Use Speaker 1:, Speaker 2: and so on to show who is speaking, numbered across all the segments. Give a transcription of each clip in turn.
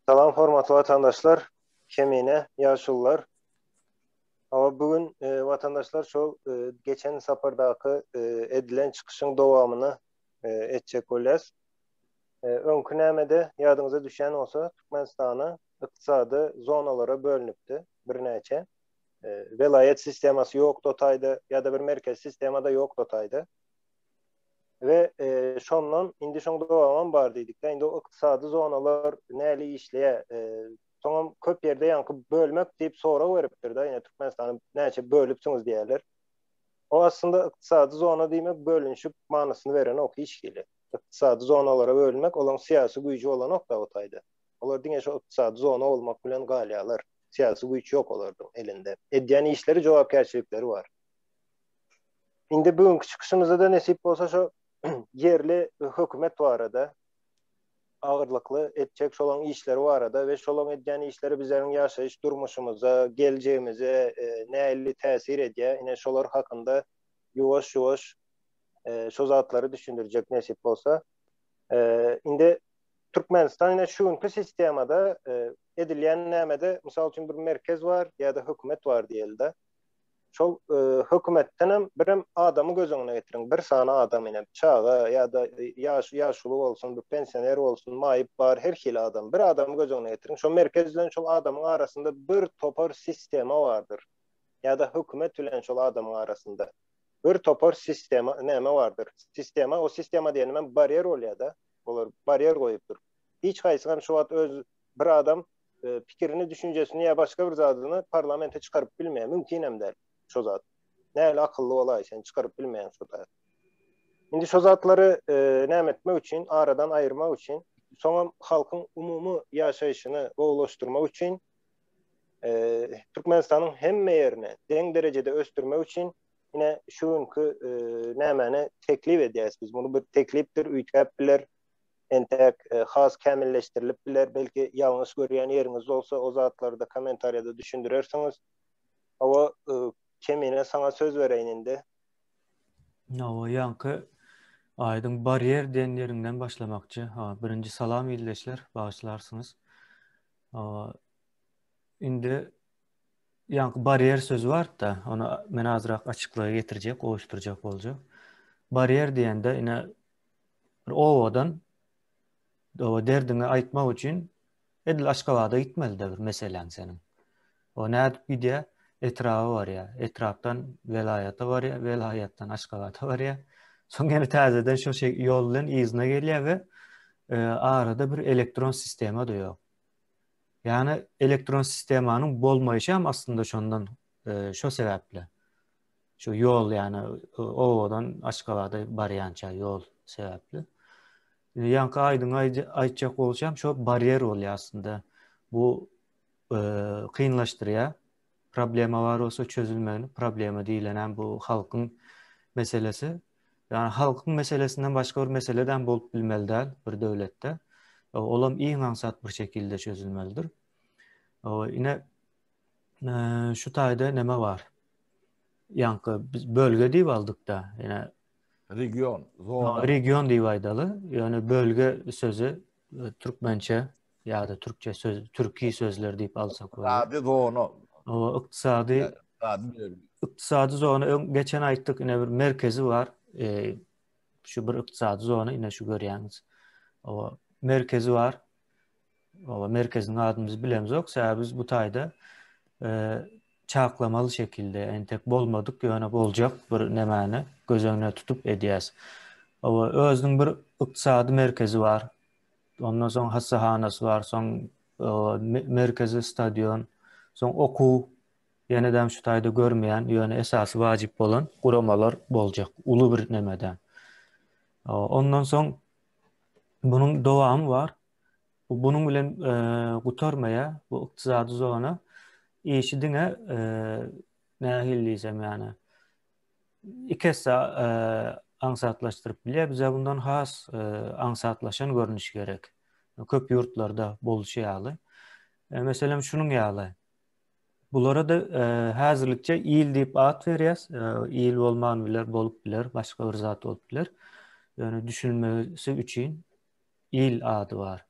Speaker 1: Salam hormatly vatandaşlar, kemine, yaşullar. Ama bugün vatandaşlar şol geçen sapırdaki edilen çıkışın dowamını etjek bolýas. Öňkü nämede ýadyňyza düşen olsa Türkmenistany ykdysady zonalara bölünipdi birnäçe. Velayet sistemasy ýok dotaýdy ýa-da bir merkez sistemada ýok dotaýdy. Ve şondan indi şoňda dowam bar diýdik. Indi o ykdysady zonalar näli işleýär? Soňam köp ýerde ýanky bölmek diýip sorak beripdir da, ýene Türkmenistany näçe bölüpsiňiz diýerler. O aslında ykdysady zona diýmek bölünşip manasyny beren ok işgili. Ykdysady zonalara bölmek olan siyasi güýji olan ok da otaýdy. Olar diňe şu ykdysady zona bolmak bilen galýalar. Siyasi güýç ýok olardyň elinde. Edýän işleri jogapkärçilikleri var. Indi bugünkü çıkışymyzda da nesip bolsa şu yerli hökümet barada ağırlıklı etjek şolan işleri barada ve şolan edýän işleri bizlerin ýaşaýyş durmuşymyza, geleceğimize näli täsir edýär. Ine şolar hakynda ýuwaş-ýuwaş şo zatlary düşündirjek nesip bolsa. Indi Türkmenistan ine şuňky sistemada edilýän nämede mysal üçin bir merkez bar ýa-da hökümet bar diýildi. Şol hökümetten hem birim adamı göz öňüne getiriň. Bir sana adam inem çağa ýa-da ýaşuly bolsun, bir pensioner bolsun, maýyp bar her hili adam. Bir adamı göz öňüne getiriň. Şol merkez bilen şol adamyň arasynda bir topar sistema bardyr. Ýa-da hökümet bilen şol adamyň arasynda bir topar sistema näme bardyr? Sistema, o sistema diýenim baryer bolýar-da. Olar baryer goýupdyr. Hiç haýsy şu wagt öz bir adam pikirini, düşünjesini ýa başga bir zadyny parlamente çykaryp bilmeýär, mümkin hem däl. Şo zat. Näle akylly bolaý sen çykaryp bilmeýän şo zat. Indi şo zatlary näme etmek üçin, aradan aýyrmak üçin, soňam halkyň umumy ýaşaýyşyny gowlaşdyrmak üçin Türkmenistanyň hemme ýerine deň derejede östürmek üçin ine şuňky nämeni teklip edýäs biz. Bunu bir teklipdir, üýtgäp biler, entek has kämilleşdirilip biler. Belki ýalňyş görýän ýeriňiz bolsa o zatlary da kommentariýada düşündirersiniz. Awa kemine sana söz vereyin indi.
Speaker 2: O yankı aydın bariyer denlerinden başlamakçı. Birinci salam iyleşler, bağışlarsınız. Indi yankı bariyer sözü var da onu men azrak açıklığa getirecek, oluşturacak olacak. Bariyer diýende ine owadan o derdini aýtmak üçin edil Aşgabat'a gitmeli bir meselen senin. O nädip gidiyor? Etrafı var ya, etraftan velayata var ya, velayattan Aşgabat'a var ya. Son gene täzeden şu şey yoldan izne gelýär we arada bir elektron sistema da ýok. Yani elektron sistemanyň bolmaýyşy hem aslında şondan şo sebäple. Şu yol yani owadan Aşgabat'a barýança yol sebäpli. Ýanky aýdyň aýtjak bolsam şo bariyer bolýar aslında. Bu kıyınlaştırıyor. Problema var olsa çözülmeli. Problema diýilen bu halkyň meselesi. Yani halkyň meselesinden başga bir meseleden bolup bilmeli däl bir döwletde. Olam iň aňsat bir şekilde çözülmelidir. Ine şu taýda näme bar? Ýanky biz bölge diýip aldyk da. Ine
Speaker 3: region, zona.
Speaker 2: Region diýip aýdaly. Yani bölge sözü Türkmençe ýa-da Türkçe söz, türki sözler diýip alsak bolar.
Speaker 3: Adi zona.
Speaker 2: O ykdysady zona geçen aýtdyk ine bir merkezi var. Şu bir ykdysady zona ine şu görýäňiz. O merkezi var. O merkezin adyny biz bilemizok. Sebäbi biz bu taýda çaklamaly şekilde entek bolmadyk ýöne boljak bir nämäni göz öňüne tutup edýäs. O özüniň bir ykdysady merkezi var. Ondan soň hassahanasy var, soň merkezi stadion, soň okuw, ýene-de şu taýda görmeýän, ýöne esasy wajyp bolan guramalar boljak, uly bir nämeden. Ondan soň bunyň dowamy var. Bunyň bilen gutarmaýa, bu ykdysady zona işi diňe nähillisem ýani. İkesa aňsatlaşdyryp bilýär. Bize bundan has aňsatlaşan görünüş gerek. Köp ýurtlarda boluşýaly. Meselem şunuň ýaly. Bulara da häzirlikçe il diýip at berýäs. Il bolman biler, bolup biler, başga bir zat bolup biler. Yani düşünmesi üçin il ady var.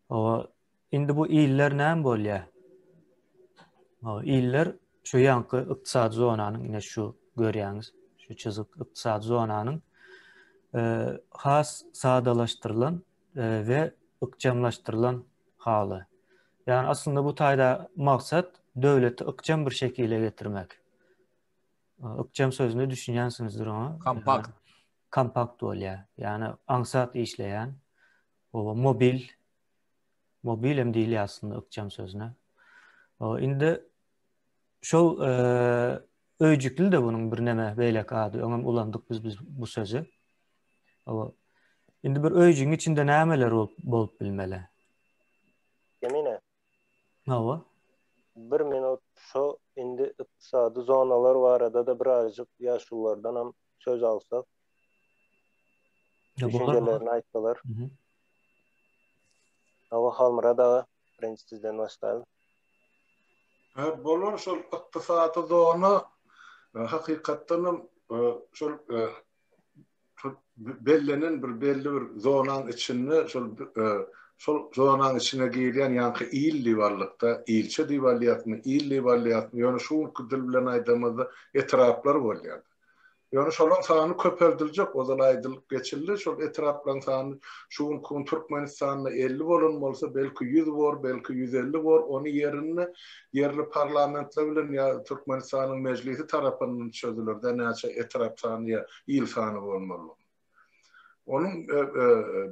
Speaker 2: O indi bu iller näme bolýar? İller şu ýanky ykdysady zonanyň ine şu görýäňiz, şu çyzyk ykdysady zonanyň has sadalaşdyrylan we ykjamlaşdyrylan haly. Yani aslında bu taýda maksat döwleti ykjam bir şekilde getirmek. Ykjam sözüni düşünýänsiňizdir onu.
Speaker 3: Kompakt.
Speaker 2: Kompakt bolýar. Yani aňsat işleýän, mobil hem diýilýär aslında ykjam sözüne. Indi şol öýjükli de bunun bir näme beýlek ady, öňem ulandyk biz bu sözü. Indi bir öýjüň içinde nämeler bolup bilmeli?
Speaker 1: Emine,
Speaker 2: Hawa?
Speaker 1: bir minut şu indi ykdysady zonalar barada da birazcık ýaşullardan hem söz alsak. Düşüncelerini aýtsalar. Hawa Halmara da birinji sizden başlaýar.
Speaker 4: Bolar şol ykdysady zona hakykatdan şol bellenen belli bir zonanyň içinde şol zonanyň içine girýän ýanky illi barlykda ilçe diýilýärmi, illi barlykda ýöne şu dil bilen aýdamada etraplar bolýar. Ýöne şolaň sany köperdiljek, ozal aýdylyp geçildi. Şol etraplaryň sany şuň kun Türkmenistanyň 50 bolan bolsa belki 100 bor, belki 150 bor. Onu yerli parlamentler bilen ýa Türkmenistanyň meclisi tarapyndan çözülürde näçe etrap sany ýa il sany bolmaly. Onun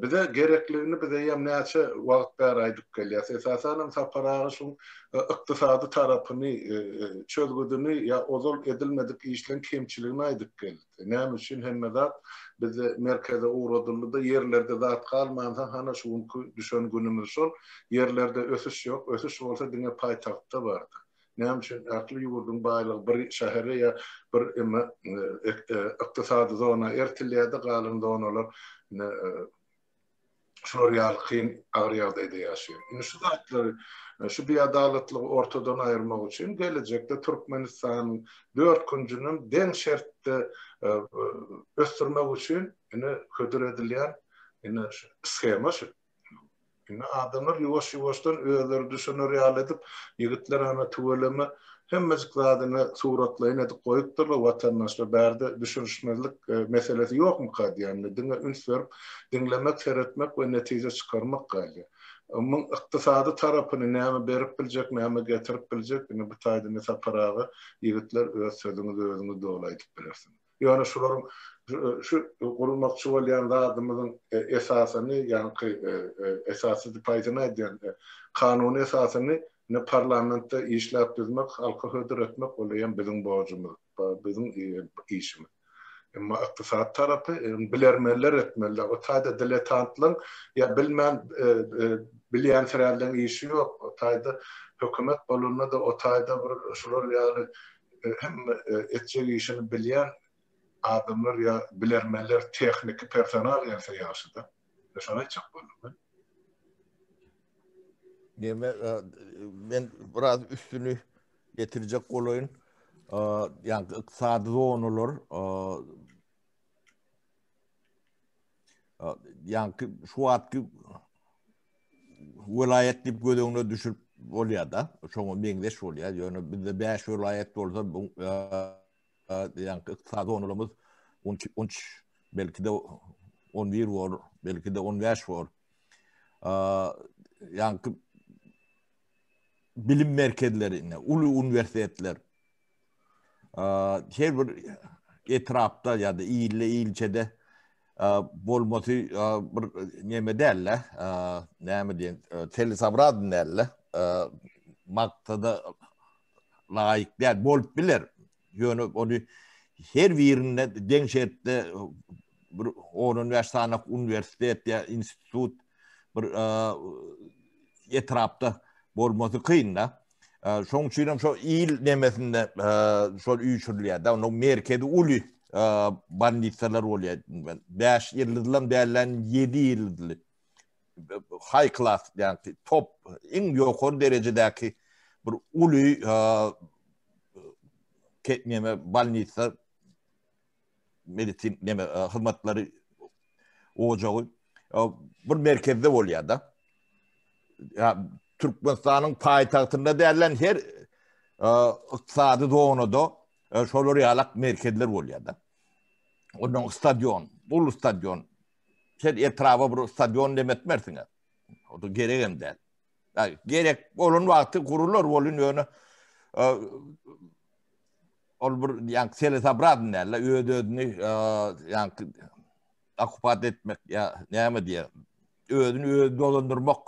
Speaker 4: bize gerekliğini bize hem näçe wagt ber aýdyp gelýär. Esasen saparagy şu ykdysady tarapyny çözgüdüni ýa ozal edilmedik işleň kemçiligini aýdyp geldi. Näme üçin hemme bize merkeze uğradyldy yerlerde zat kalmansa hana şu düşen günümüz şol yerlerde ösüş ýok. Ösüş bolsa diňe paýtagtda bardy. Näme üçin akly ýurdun baýlygy bir şähere ýa bir ykdysady zona ertilýärde galan zonalar şol kyn agryýarda ýaşaýar. Şu zatlar şu biadalatlygy ortadan aýyrmak üçin gelecekde Türkmenistanyň 4 günjünün deň şertde ösdürmek üçin ködür edilýän skema şu. Adamlar ýuwaş-ýuwaşdan özleri düşünür ýaly edip, ýigitler ana tuweleme hemmejik zadyny suratlaýyn edip goýupdyrlar watandaşlar bärde düşünüşmezlik meselesi ýokmu kadýany diňe üns berip dinlemek, seyretmek we netije çykarmak galýar. Amman ykdysady tarapyny näme berip biljek, näme getirip biljek, bu taýda saparagy ýigitler öz sözüni doglaýdyp bilersin. Ýöne şolaryň şu gurulmakçy bolýan zadymyzyň esasyny, ýani esasy dipaýtyna edýän kanuny esasyny ne parlamentde işläp düzmek, halka hödür etmek bolýan biziň borjumyz, biziň işimiz. Emma ykdysat tarapy bilermeler etmeli. O taýda diletantlyk ýa bilýän serälden işi ýok. O taýda hökümet bolunma da o taýda bir şular ýaly hem etjek işini bilýän adamlar ýa bilermeler tehnik personal ýa-da ýaşyda. Şoňa çyk bolýar.
Speaker 3: Ben biraz üstünü getirecek olayın. Yani ykdysady zonalar yani şu wagtky vilayet dip gödüňe düşürip bolýar da. Şoňa meňdeş bolýar. Ýöne bizde 5 vilayet bolsa yani ykdysady zonalarymız 13 belki de 11 var, belki de 15 var. Yani bilim merkezlerine, ulu üniversiteler, her bir etrafta ya da ilçede bolmasy bir näme derler, näme diýen, telesabrad derler, maktada laýyk däl bolup biler. Ýöne onu her birine deň şertde bir 10 ýaşlanak üniversitet ya institut bir etrafta bolmasy kyn da. Şoň üçin şo il nemesinde şol üýçürlýär da, onu merkezi uly banditsalar bolýar. 5 ýyldylan bälen 7 ýyldy. High class, yani top, en ýokary derejedäki bir uly ketmeme banditsa medisin neme hyzmatlary ojagy bir merkezde bolýar da. Ya Türkmenistan'ın payitahtında derlen her iqtisadi doğunuda şol realak merkezler bolýar da. Onun stadion, ulu stadion. Sen etrafa bir stadion demetmersin. O da gerek hem de. Gerek olun vakti kurulur olun yönü. Ol bir yani selesabradın derler. Ödödünü yani akupat etmek ya ne diye. Ödünü dolandırmak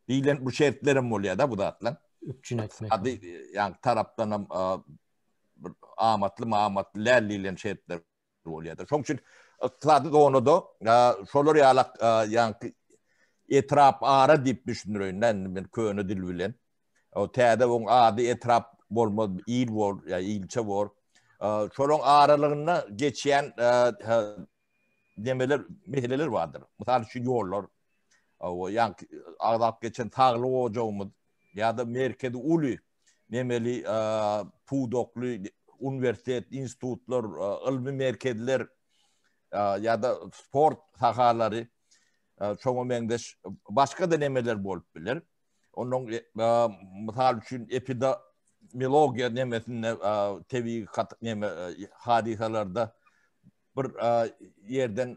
Speaker 3: diyen bu şertlerim oluyor da bu da atlan.
Speaker 2: Üpçün etmek.
Speaker 3: Adı yani taraftan amatlı mamatlı lerliyle şertler oluyor da. Şoň üçin iqtisady doğunu da şolar ýalak ýanky etrap ara dip düşünüründen ben köni dil bilen. O täze oň ady etrap bolmaz il bol ýa ilçe bol. Şolaň aralygyna geçýän demeler mehleler bardyr. Mysal şu ýollar o ýanky agdap geçen tagly ojagymyz ýa-da merkezi uly nemeli pudokly üniversitet, institutlar, ilmi merkezler ýa-da sport sahalary çoňa meňdeş başga da nemeler bolup biler. Onuň mysal üçin epidemiologiýa nemesinde tebii hadisalarda bir yerden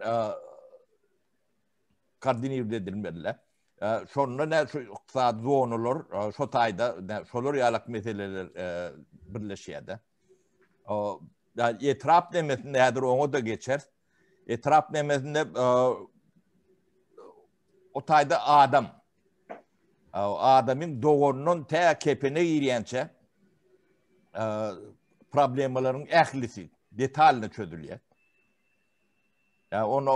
Speaker 3: koordinir edilmeliler. Şonda ne şu iqtisadi zonalar, şu taýda şolar ýalak meseleler birleşýär. Yani etrap nemesinde häzir oňa da geçer. Etrap nemesinde o taýda adam. Adamın doğrunun tä kepene ýerýänçe problemlaryň ählisi, detalyny çözülýär. Ya onu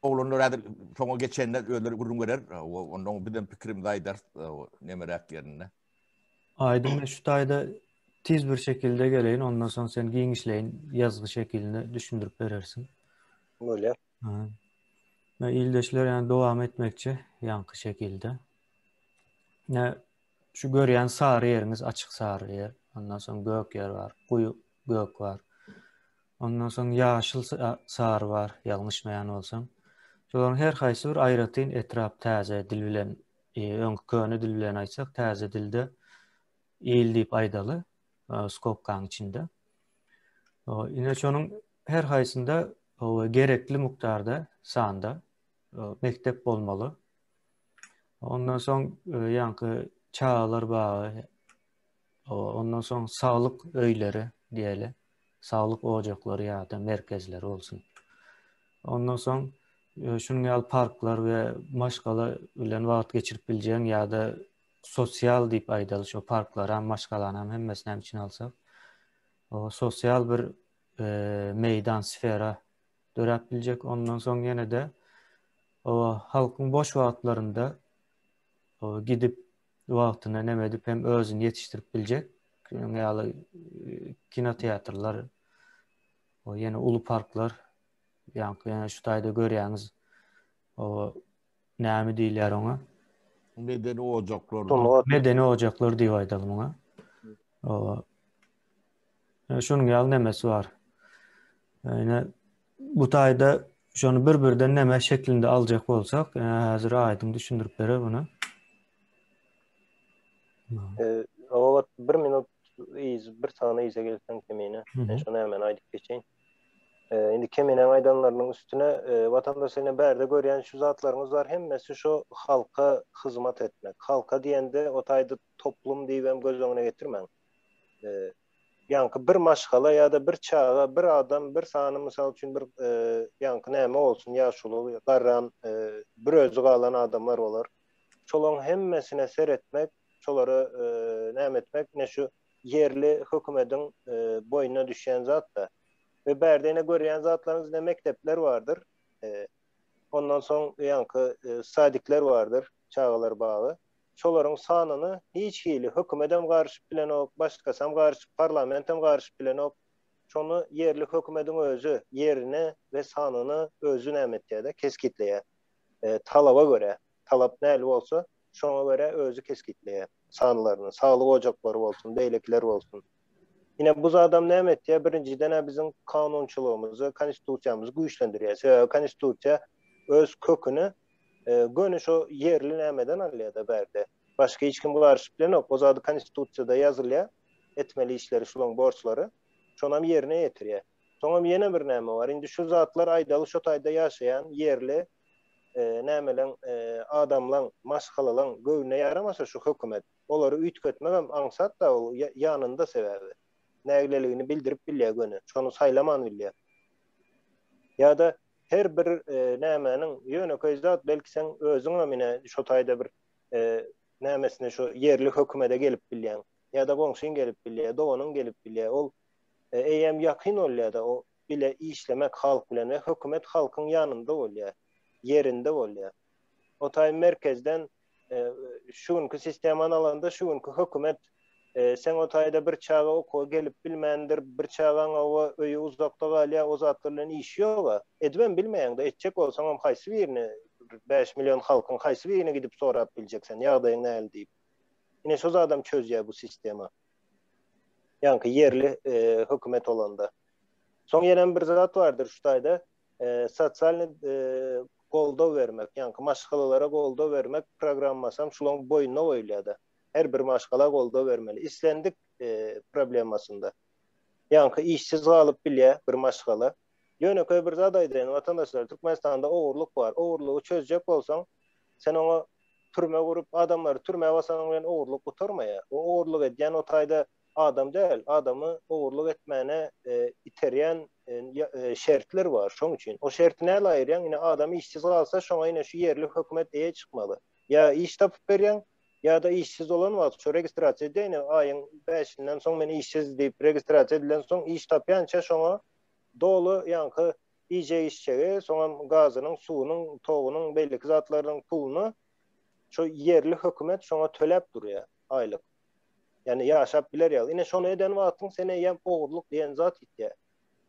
Speaker 3: oğlunlar häzir şoňa geçenler öýleri gurrun gerer. Onuň bilen pikirim daýdar nemerek ýerine.
Speaker 2: Aydın şu taýda tiz bir şekilde geleyin, ondan sonra sen giňişleyin, yazgı şekilde düşündürüp berersin.
Speaker 1: Öyle.
Speaker 2: Ve ildeşler yani dowam etmekçi yankı şekilde. Ne şu görýän sarı ýeriniz açyk sarı ýer. Ondan soň gök ýer var, guýu gök var. Ondan soň ýaşyl sarı var, ýalňyşmaýan bolsam. Şolaryň her haýsy bir aýratyn etrap täze dil bilen, öňkü köni dil bilen aýtsak täze dilde il diýip aýdaly, skopkaň içinde. Ine şonuň her haýsynda gerekli mukdarda, sanda mektep bolmaly. Ondan soň ýanky çağlar bagy, ondan soň saglyk öýleri diýeli, saglyk ojaklary ýa-da merkezleri bolsun. Ondan soň şunuň ýaly parklar we maşgala bilen wagt geçirip biljeň ýa-da sosial diýip aýdaly şu parklar hem maşgalan hem hemmesini hem için alsak. O sosial bir meydan sfera dörep biljek. Ondan soň ýene de o halkyň boş wagtlarynda gidip wagtyna neme edip hem özüni ýetişdirip biljek. Ýaly kinoteatrlar, o ýene ulu parklar, ýa-ni şu taýda görýäňiz o näme diýilýär oňa?
Speaker 3: Medeni ojaklar.
Speaker 2: Medeni ojaklar diýip aýdaly muňa. Şonuň ýaly nemesi bar. Ýani bu taýda şonu bir-birden neme şeklinde aljak bolsak, häzir aýdym düşündirip berer bunu.
Speaker 1: O bir minut bir sany ize gelsen kemine. Şonu hemen aýdyp geçeýin. Indi kemineň aýdanlarynyň üstüne watandaşlaryň bärde görýän şu zatlaryňyz bar. Hemmesi şu halka hyzmat etmek. Halka diýende o taýda toplum diýip göz öňüne getirmeň. Ýanky bir maşgala ýa-da bir çağa, bir adam, bir sany mysal üçin bir ýanky näme bolsun, ýaşuly, garran, bir özü galan adamlar bolar. Şolaryň hemmesine seretmek, şolary näme etmek, ne şu yerli hökümetiň boyuna düşýän zat da. Ve bärdene görýän zatlaryňyz ne mektepler bardyr. Ondan soň ýanky sadikler bardyr, çağalar bagy. Şolaryň sanyny hiç hili hökümetem garşyp bilen ok, başgasam garşyp, parlamentem garşyp bilen ok. Şonu yerli hökümetiň özü yerine ve sanyny özü näme etýär, keskitleýär. Talaba göre, talap näli bolsa, şoňa göre özü keskitleýär. Sanlaryny, saglyk ojaklary bolsun, beýlekler bolsun. Yine bu adam näme etýär? Birinciden bizim kanunçylygymyzy, konstitusiýamyzy güýçlendirýär. Konstitusiýa öz köküni gönü şu yerli nämeden alýar da bärde. Başka hiç kim karşı bilen yok. O zady konstitutsiyada yazılýar. Etmeli işleri şulan borçları. Şonam yerine getirýär. Soňam ýene bir näme bar. Indi şu zatlar aýdaly şo taýda ýaşaýan yerli nämelen adamlaň maşgalalan göwüne yaramasa şu hökümet olary üýtgetmek hem aňsat da ol ýanynda sebäbi. Nägileligini bildirip bilýär göni. Şonu saýlaman bilýär. Ýa-da her bir nämenin ýöneköy zat belki sen özüň amine şo taýda bir nämesine şu yerli hökümete gelip bilýän. Ýa-da goňşyň gelip bilýär, doganyň gelip bilýär. Ol eýem ýakyn bolýar-da o bile işlemek halk bilen we hökümet halkyň ýanynda bolýar, yerinde bolýar. O taý merkezden şu günkü sistemany alanda şu günkü hökümet sen o taýda bir çağa okuw gelip bilmändir, bir çağaň owa öýü uzakda galýar, o zatlar bilen iş ýok. Edben bilmeýäň-de etjek bolsaň hem haýsy birini 5 milyon halkyň haýsy birine gidip sorap biljeksen ýagdaýyň näli diýip. Ine şu adam çözýär bu sistemi. Ýa-ni yerli hökümet olanda. Soň ýene bir zat bardyr şu taýda sosial goldaw bermek, ýa-ni maşgalalara goldaw bermek programmasam şulaň boýuna goýulýar-da. Her bir maşgala goldaw bermeli. İslendik problemasynda. Ýa-ni işsiz galyp bilýär bir maşgala. Ýöneköy bir zat aýdýan watandaşlar Türkmenistanda ogurluk bar. Ogurlugy çözjek bolsaň sen oňa türme gurup adamlary türmäge basaň bilen ogurluk gutarmaýar. O ogurluk edýän o taýda adam däl, adamy ogurluk etmäne iterýän şertler bar. Şoň üçin o şertni näle aýyrýan? Ine adam işsiz galsa şoňa ine şu yerli hökümet eýe çykmaly. Ya iş tapyp berýän, ýa-da işsiz olan wagt şu registrasiýa edýän aýyň 5-inden soň meni işsiz diýip registrasiýa edilen soň iş tapýança şoňa dolu ýa-ni iýje işçegi, soňam gazynyň, suwunyň, togunyň, belli zatlarynyň puluny şu yerli hökümet şoňa töläp durýar aýlyk. Yani ýaşap biler ýa. Ine şonu eden wagtyň sene ýem ogurluk diýen zat gitdi.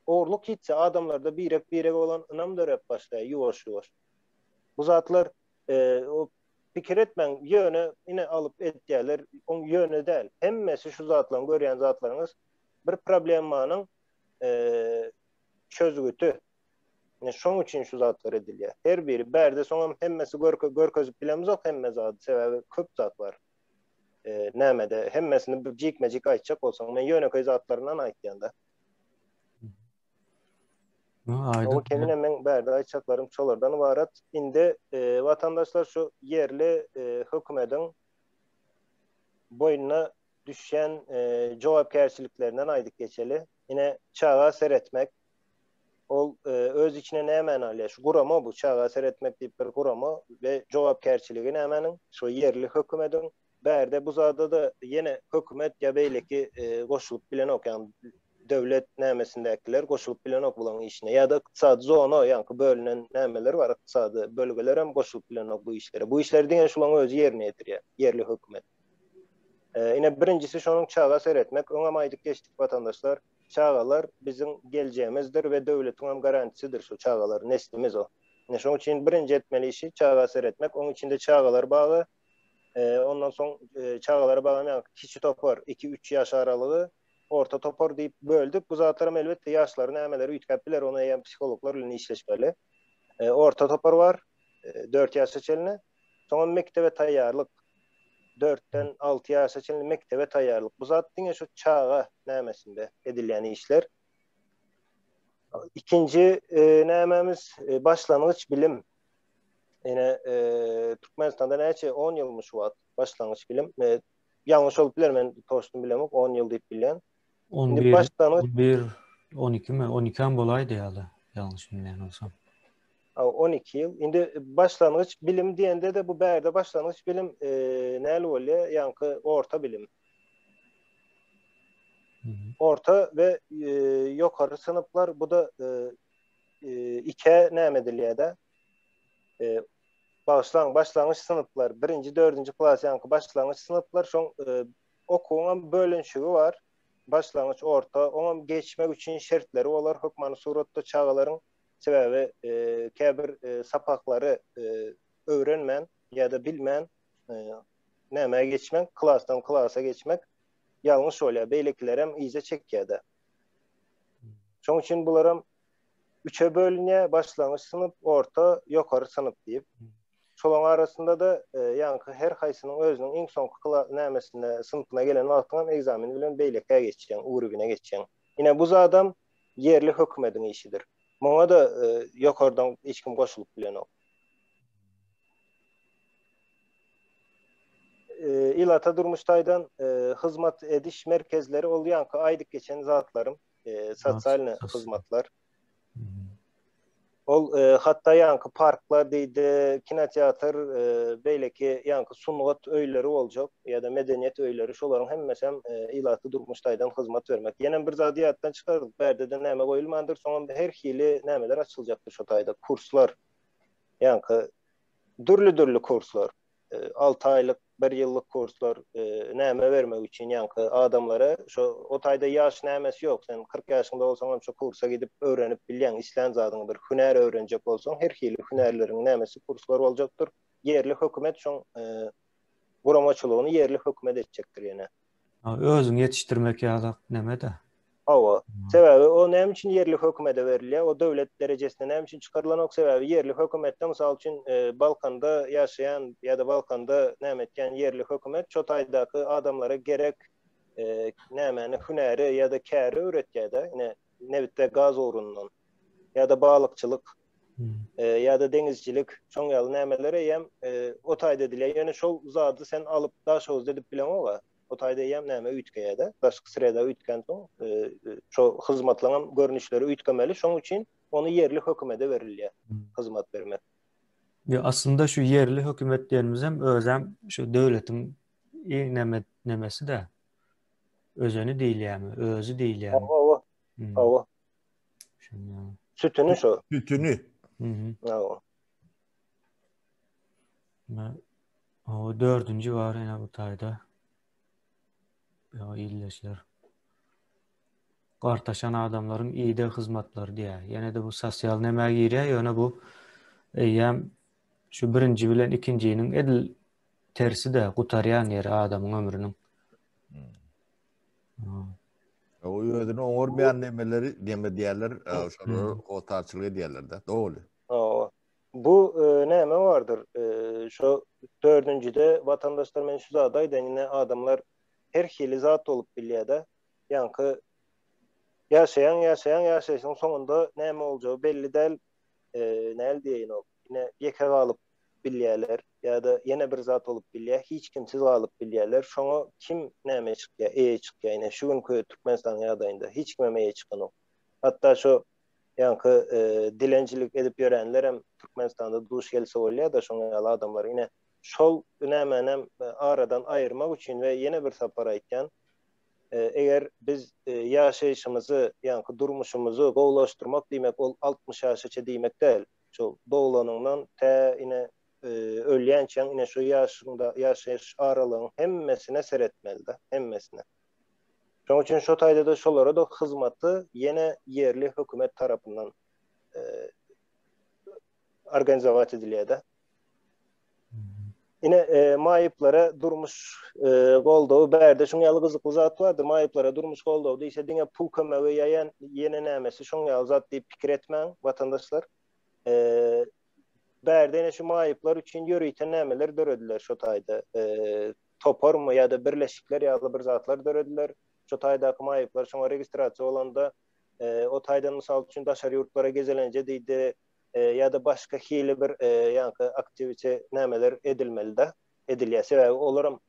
Speaker 1: Ogurluk gitse adamlarda birek olan ynam dörep başlaýar, ýuwaş-ýuwaş. Bu zatlar o pikir etmen ýöne ine alıp etdiler, on ýöne däl. Hemmesi şu zatlaryň görýän zatlaryňyz bir problemanyň çözgütü. Ne şoň üçin şu zatlar edilýär. Her biri berde soňam hemmesi görkezip bilemizok hemme zat sebäbi köp zat bar. Nämede hemmesini bir jikmejik aýtjak bolsaň men ýöneköy zatlarynyň aýtýanda. O kemine men berde aýtjaklarym şolardan ibaret. Indi watandaşlar şu yerli hökümetiň boýuna düşen jogapkärçiliklerinden aýdyk geçeli. Ine çağa seretmek, ol öz içine nämen alýar? Şu gurama bu çağa seretmek diýip bir gurama we jogapkärçiligi nämenin? Şu yerli hökümetiň berde bu zada da ýene hökümet ýa beýleki goşulyp bilen okyan döwlet nämesindekiler goşulyp bilen ok bulan işine ýa-da iqtisady zona ýa-ni bölünen nämeler bar, iqtisady bölgeler hem goşulyp bilen ok bu işlere. Bu işleri diňe şulaň özü ýerine ýetirýär, yerli hökümet. Ine birincisi şonuň çağa seretmek. Oňa aýdyk geçdik watandaşlar. Çağalar bizim geleceğimizdir ve döwletiň hem garantisidir şu çağalar, neslimiz o. Ine şoň üçin birinji etmeli işi çağa seretmek. Oň içinde çağalar bagy, ondan soň çağalara baglanan kiçi topar 2-3 ýaş aralygy, orta topar diýip böldük. Bu zatlarym elbetde ýaşlary nämeleri üýtgäp biler, ona ýa psikologlar bilen işleşmeli. Orta topar bar 4 ýaşaçylyny. Soň mektebe taýýarlyk 4-den 6 ýaşaçylyny mektebe taýýarlyk. Bu zat diňe şu çağa nämesinde edilýän işler. İkinci nämemiz başlangıç bilim. Yine Türkmenistanda näçe 10 ýylmyş wagt başlangıç bilim. Ýalňyş bolup biler, men toşdum bilemok 10 ýyl diýip bilýän.
Speaker 2: 11, başlangıç 11, 12 mi? 12 am bolaýdy ýa-da ýalňyş bilmän bolsam.
Speaker 1: 12 ýyl. Indi başlangıç bilim diýende de bu berde başlangıç bilim näle bolýar? Ýa-ni orta bilim. Orta ve ýokary sınıflar bu da iki näme edilýär-de? Başlangıç sınıflar, 1-nji, 4-nji klas ýa-ni başlangıç sınıflar şoň okuwan bölünşigi var. Başlangıç, orta, oňa geçmek üçin şertleri bolar. Hökmany suratda çağalaryň sebäbi käbir sapaklary öwrenmän ýa-da bilmän näme geçmek, klasdan klasa geçmek ýalňyş bolýar. Beýlekiler hem iýje çekýär-de. Şoň üçin bular hem 3'e bölünýär, başlangıç sınıf, orta, ýokary sınıf diýip. şolan arasında da yankı her haysının özünün iň soňky nämesinde sınıfına gelen wagtyň egzamin bilen beýlekge geçýän, urugine geçýän. Ine bu adam yerli hökümetiň işidir. Muňa da ýokardan hiç kim goşulyp bilenok. İlata Durmuştaýdan hyzmat ediş merkezleri ol yankı aydyk geçen zatlarym, sosial hyzmatlar. Ol hatta yankı parklar diýdi, kinoteatr, beýleki yankı sungat öýleri boljak ýa-da medeniýet öýleri, şolaryň hemmesem Ilaty Durmuştaýdan hyzmat bermek. Ýene bir zat ýatdan çykardyk, berde de näme goýulmandyr, soňa her hili nämeler açyljakdyr şo taýda, kurslar. Yankı dürli kurslar, 6 aýlyk, 1 ýyllyk kurslar näme bermek üçin yankı adamlara şo o taýda ýaş nämesi ýok. Sen 40 ýaşynda bolsaň hem şo kursa gidip öwrenip bilýän islen zadyň bir hüner öwrenjek bolsaň her hili hünerleriň nämesi kurslar boljakdyr. Yerli hökümet şoň guramaçylygyny yerli hökümet etjekdir ýene.
Speaker 2: Özüň ýetişdirmek ýa-da näme-de?
Speaker 1: Hawa. Sebebi o näme üçin yerli hökümete berilýär? O döwlet derejesinde näme üçin çykarylan ok sebebi yerli hökümette mysal üçin Balkanda ýaşaýan ýa-da Balkanda näme etken yerli hökümet şo taýdaky adamlara gerek nämeni hüneri ýa-da käri öwretýär-de. Ine nebitde gaz orundan ýa-da balykçylyk ýa-da deňizçilik şoň ýaly nämelere hem o taýda edilýär. Ýöne şol zady sen alyp daşoz edip bilen oga. O taýda hem näme üýtgeýär-de, daşky sırada üýtgen soň şo hyzmatlanan görnüşleri üýtkemeli. Şoň üçin onu yerli hökümete berilýär, hyzmat bermek.
Speaker 2: Ya aslında şu yerli hökümet diýenimiz hem özem şu döwletiň nämesi de özüni diýilýärmi, özü diýilýärmi?
Speaker 1: Hawa. Hawa. Sütünü şo.
Speaker 3: Sütünü.
Speaker 1: Hawa.
Speaker 2: O 4-nji var ene bu taýda. Ya illeşler. Gartaşan adamların iyide hyzmatlary diýär. Ýene de bu sosial näme girýär, ýöne bu hem şu birinji bilen ikinjiniň edil tersi de gutarýan ýeri adamyň ömrüniň.
Speaker 3: O ýödüne oňormaýan nämeleri deme diýerler, şonu gotarçylyk diýerler-de. Dogry.
Speaker 1: Bu näme vardır? Şo 4-njide vatandaşlar men şu zadaýdan ýene adamlar her hili zat olup bilýär-de. Yankı ýaşaýan soňunda näme boljagy belli däl, näl diýen o. Ine ýeke galyp bilýärler ýa-da ýene bir zat olup bilýär, hiç kimsiz galyp bilýärler. Şoňa kim näme çykýar, çykýar. Ine şu günkü Türkmenistan ýagdaýynda hiç kime çykan ok. Hatda şo yankı dilencilik edip ýörenler hem Türkmenistanda duş gelse bolýar da şoňa ýaly adamlar ine şol näme aradan aýyrmak üçin we ýene bir sapar aýtgan, eger biz ýaşaýyşymyzy, ýa-ni durmuşymyzy gowlaşdyrmak diýmek ol 60 ýaşaça diýmek däl. Şol dowlanyňdan ine ölýänçe ine şu ýaşynda ýaşaýyş aralygyny hemmesine seretmeli-de, hemmesine. Şoň üçin şo taýda da şolara da hyzmaty ýene yerli hökümet tarapyndan organizowat edilýär-de. Ine maýyplara durmuş goldawy berde şoň ýaly gyzykly zat bardyr. Maýyplara durmuş goldawy diýse diňe pul kömegi ýaýan ýene nämesi şoň ýaly zat diýip pikir etmäň watandaşlar. Berde ine şu maýyplar üçin ýöreýten nämeler dörediler şo taýda. Toparmy ýa-da birleşikler ýaly bir zatlar dörediler. Şo taýdaky maýyplar şoňa registrasiýa bolanda o taýdan mysal üçin daşary ýurtlara gezelenje diýdi. Ya da başka hili bir yankı aktivite nämeler edilmeli-de, edilýär. Sebäbi olaram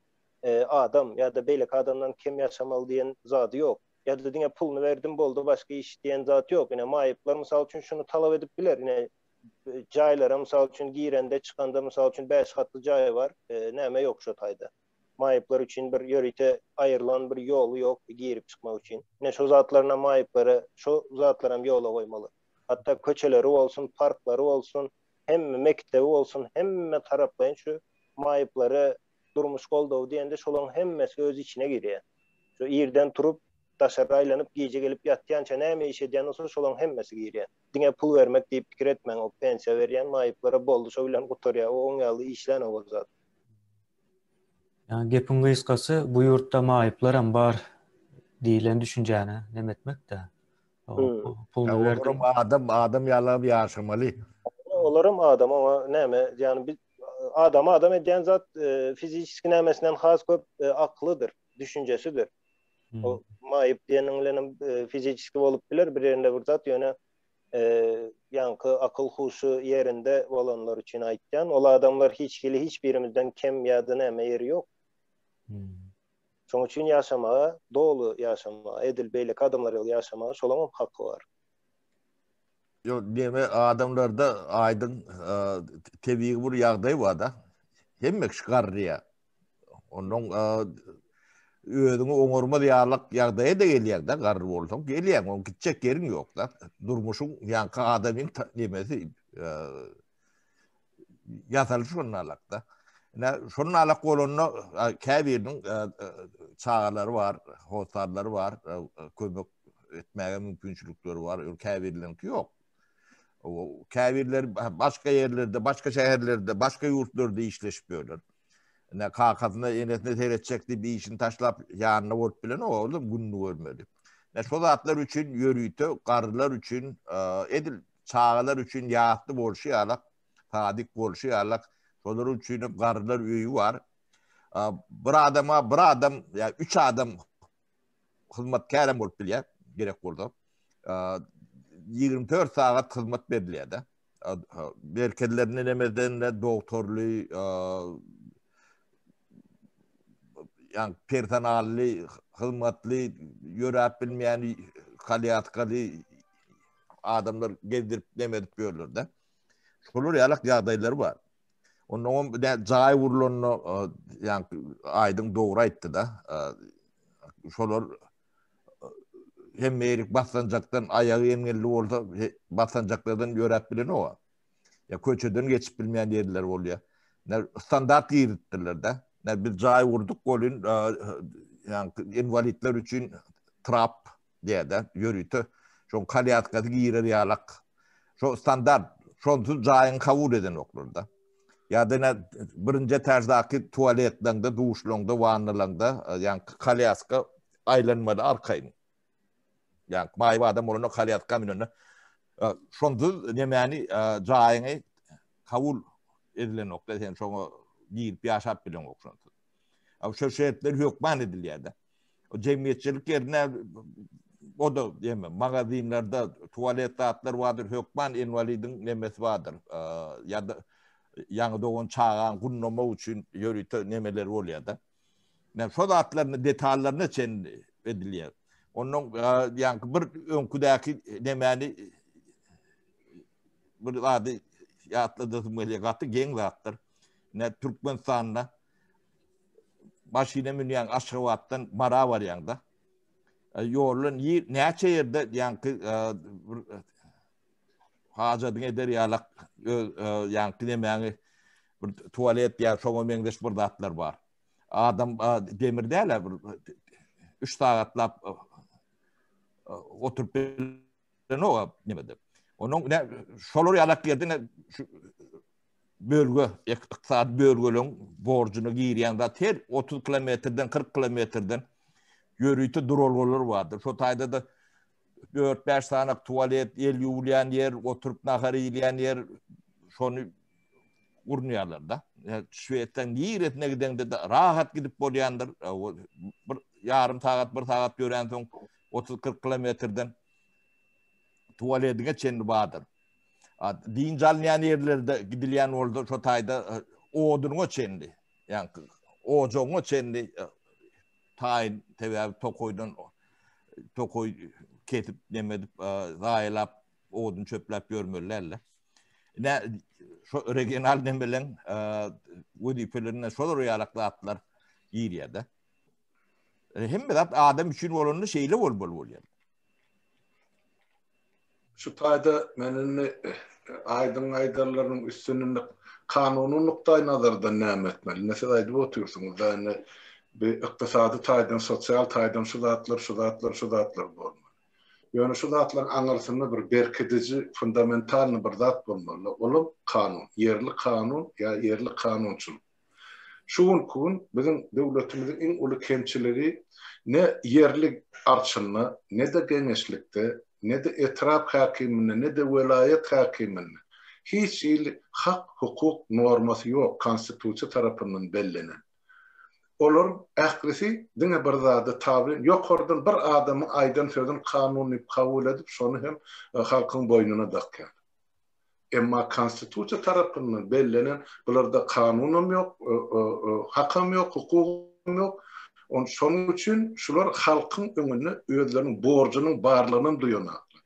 Speaker 1: adam ya da beýlek adamdan kim ýaşamaly diýen zady ýok. Ya da diňe pulny berdim boldy, başka iş diýen zat ýok. Ine maýyplar mysal üçin şunu talap edip biler. Ine jaýlara mysal üçin girende, çykanda mysal üçin 5 hatly jaý bar, näme ýok şo taýda. Maýyplar üçin bir ýöreýte aýrylan bir ýoly ýok girip çykmak üçin. Ine şo zatlaryna maýyplara, şo zatlar hem ýola goýmaly. Hatta köçeleri olsun, parkları olsun, hem mektebi olsun, hemme taraplayın şu maýyplara durmuş goldawy diýende şolaryň hemmesi öz içine girýär. Şu ýerden turup daşary aýlanyp gije gelip ýatýança näme iş edýän bolsa şolaryň hemmesi girýär. Diňe pul bermek diýip pikir etmäň, o pensiýa berýän maýyplara boldy şo bilen gutarýar. O oňaly işlän o zat.
Speaker 2: Yani gepin gysgasy bu ýurtda maýyplar hem bar diýilen düşünjäne näme etmekde?
Speaker 3: Adam ýalyp ýaşamaly.
Speaker 1: Olaram adam ama näme, yani biz adam eden zat fizik nämesinden has köp aklydyr, düşüncesidir. O mayıp diýeniňlerin fizikçi bolup biler, bir ýerinde bir zat ýöne yankı akıl huşu yerinde olanlar için aýtýan. Ol adamlar hiç birimizden kem ýa-da näme ýeri ýok. Şoň üçin ýaşamaga, dolu ýaşamaga, edil beýlek adamlar ýol ýaşamaga şolamam hakkı var.
Speaker 3: Yo, deme adamlarda aydın tebii bir ýagdaý var da. Hemmek şygarrya. Onun ödüňi oňorma diýarlyk ýagdaýa da gelýär da, garry bolsaň gelýär, onu gitjek ýeriň ýok da. Durmuşyň ýanky adamyň nemesi ýasaly şonalak da. Şonun alak bolanyny käbirniň çağalary bar, hostarlary bar, kömek etmäge mümkinçilikleri bar, käbirlerinki ýok. O käbirler başga ýerlerde, başga şäherlerde, başga ýurtlarda işleşip ýörler. Kakasyna enesine seyretjekdi bir işin taşlap ýanyna bolup bilen oğlum günni görmedi. Şol zatlar üçin ýörüýte, garrylar üçin, edil çağalar üçin ýatly bolşy ýalak, sadik bolşy ýalak, şolar üçin garrylar öýü bar. Bir adam, ýa 3 adam hyzmatkär bolup bilýär, gerek boldy. 24 saat hyzmat berilýär da. Berkelerine nemeden doktorly, yani personalli, hyzmatly, ýörep bilmeýän kaliýatkaly adamlar gezdirip demedip ýörler da. Şolar ýalak ýagdaýlary bar. Onun jaý urulanyny yani aýdyň dogry aýtdy da. Şolar hem merik basanjakdan ayagy eňelli bolsa basanjaklardan ýörep bilen o. Ya köçeden geçip bilmeýän ýerler bolýar. Standart ýerdirler da. Bir jaý urduk bolun yani invalidler üçin trap diýär ýörüýte. Şoň kaliýatkaly girer ýalak. Şo standart, şonsuz jaýyň kabul eden oklarda. Ýa-da birinji etajdaky tualetlerinde, duşlaryňda, wannalarynda yani kaliýatka aýlanmada arkaýyn. Yani maýyp adam bolany kaliýatka minene şonsuz nämäni jaýyny kabul edilen okda sen şoňa girip ýaşap bilen okşansın. Şo şertler hökman edilýär da. O jemgyýetçilik ýerine o da diýme magazinlarda tualet zatlar bardyr, hökman invalidin nemesi bardyr. Ýa-da ýaňy dogan çağan gunnama üçin ýörüýte nemeler bolýar da. Şo zatlaryny detallaryny çen edilýär. Onun ýanky bir öňküdäki nemäni bir ady ýatladyň melegaty geň zatlar. Türkmenistan'da başyna münýän Aşgabatdan Mara barýanda. Ýolun näçe ýerde ýanky hajadyň eder ýalak ýanky nämäni bir tualet ýa şoňa meňdeş bir zatlar bar. Adam demirdäler 3 sagatlap oturup bilen o nämede. Onun şolar ýalak ýerde bölge, iqtisad bölgelerin borcunu giyirýän da ter 30 kilometrden 40 kilometrden ýörüýte durolgolar bardyr. Şo taýda da 4-5 sanak tualet, el ýuwulýan ýer, oturup nahar ýylýan ýer, şonu urnuýarlar da. Şweýetden ýeretine gidende de rahat gidip bolýandyr. Bir ýarym sagat, 1 sagat ýören soň 30-40 kilometrden tualetine çenli bardyr. Din jalnyan yerlerde gidilýän boldy, şo taýda oduňa çenli. Yani ojoňa çenli taýyn tebäbi tokoy ketip nemedip gaýlap odun çöplep ýörmerlerle. Şo regional nemelen wedipelerine şolar ýalaklatlar ýerýärde. Hem de adam üçin bolany şeýle bolýar.
Speaker 4: Şu taýda meni aydın aydarlaryň üstünlük kanuny nukta nazardan näme etmeli? Mesela aýdyp oturýarsyňyz, yani bir ykdysady taýdan, sosial taýdan şu zatlar bolmaly. Yani şu zatlar aňyrsynda bir berkedici, fundamental bir zat bolmaly. Ol kanun, yerli kanun ýa yerli kanunçylyk. Şuň kun bizim döwletimiziň iň uly kemçileri ne yerli arçylygy, ne de geňeşlikde, ne de etraf hakimine, ne de velayet hakimine hiç hak, hukuk norması yok konstitusiya tarafından bellenen. Olar ähkisi dine bir zada tabi yokordan bir adamı aydan sözün kanunu kabul edip şonu hem halkın boynuna dakkan. Emma konstitusiya tarafından bellenen bularda kanunum yok, hakam yok, hukukum yok. Şonun için şular halkın önüne özlerinin borcunun barlığının duyanaklı.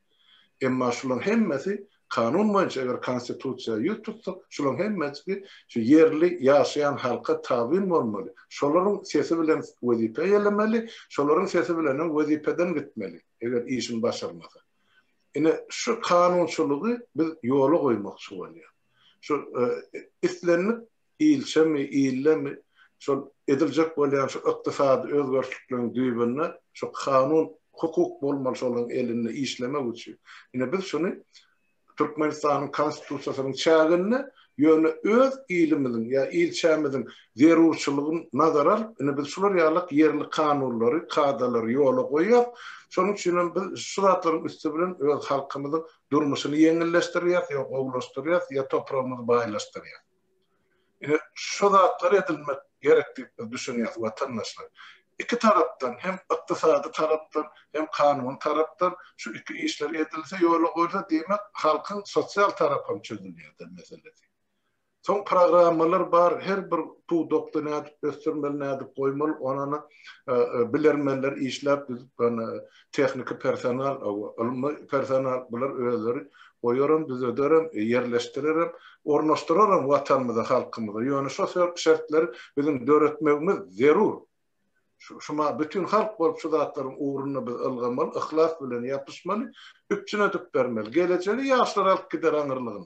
Speaker 4: Emma şuların hemmesi kanun boyunca eğer konstitusiya tutsak, şuların hemmesi şu yerli yaşayan halka tabi olmalı. Şuların sesi bilen vazife yelemeli, şuların sesi bilen vazifeden gitmeli. Eğer işin başarmasa. Yine şu kanunçuluğu biz yola koymak oluyor. Şu islenip iyilse mi, iyille mi, şu edilecek olan şu iktisadi özgürlüklerin düğününe şu kanun, hukuk olmalı olan elinde işleme uçuyor. Yine biz şunu Türkmenistan'ın konstitusiyasının çağını yönü öz ilimizin ya ilçemizin zerurçuluğun nazar al, biz şular yalak yerli kanunları, kadaları yola koyuyor. Şonun için biz şuratların üstü bilen öz halkımızın durmuşunu yengilleştiriyor, ya oğulaştırıyor, ya toprağımızı baylaştırıyor. Yani şu zatları edilmek gerektiğini düşünüyor vatandaşlar. İki taraftan hem iktisadi taraftan hem kanun taraftan şu iki işler edilse yola koyulsa demek halkın sosyal tarafı çözülüyor meselesi. Son programmalar var, her bir bu doktorunu östürmeli, koymalı, ona bilermeler işler, teknik personel, ilmi personel, bunlar özleri koyuyorum, düzelirim, yerleştiririm, ornaştırırım vatanımıza, halkımıza. Yani sosyal şartları bizim öğretmemiz zerur. Şuma bütün halk bolup şu zatların uğruna biz ılgamalı, ihlas bilen yapışmalı, üpçüne tüp vermeli. Geleceğini yaşlar alıp gider anırlığına.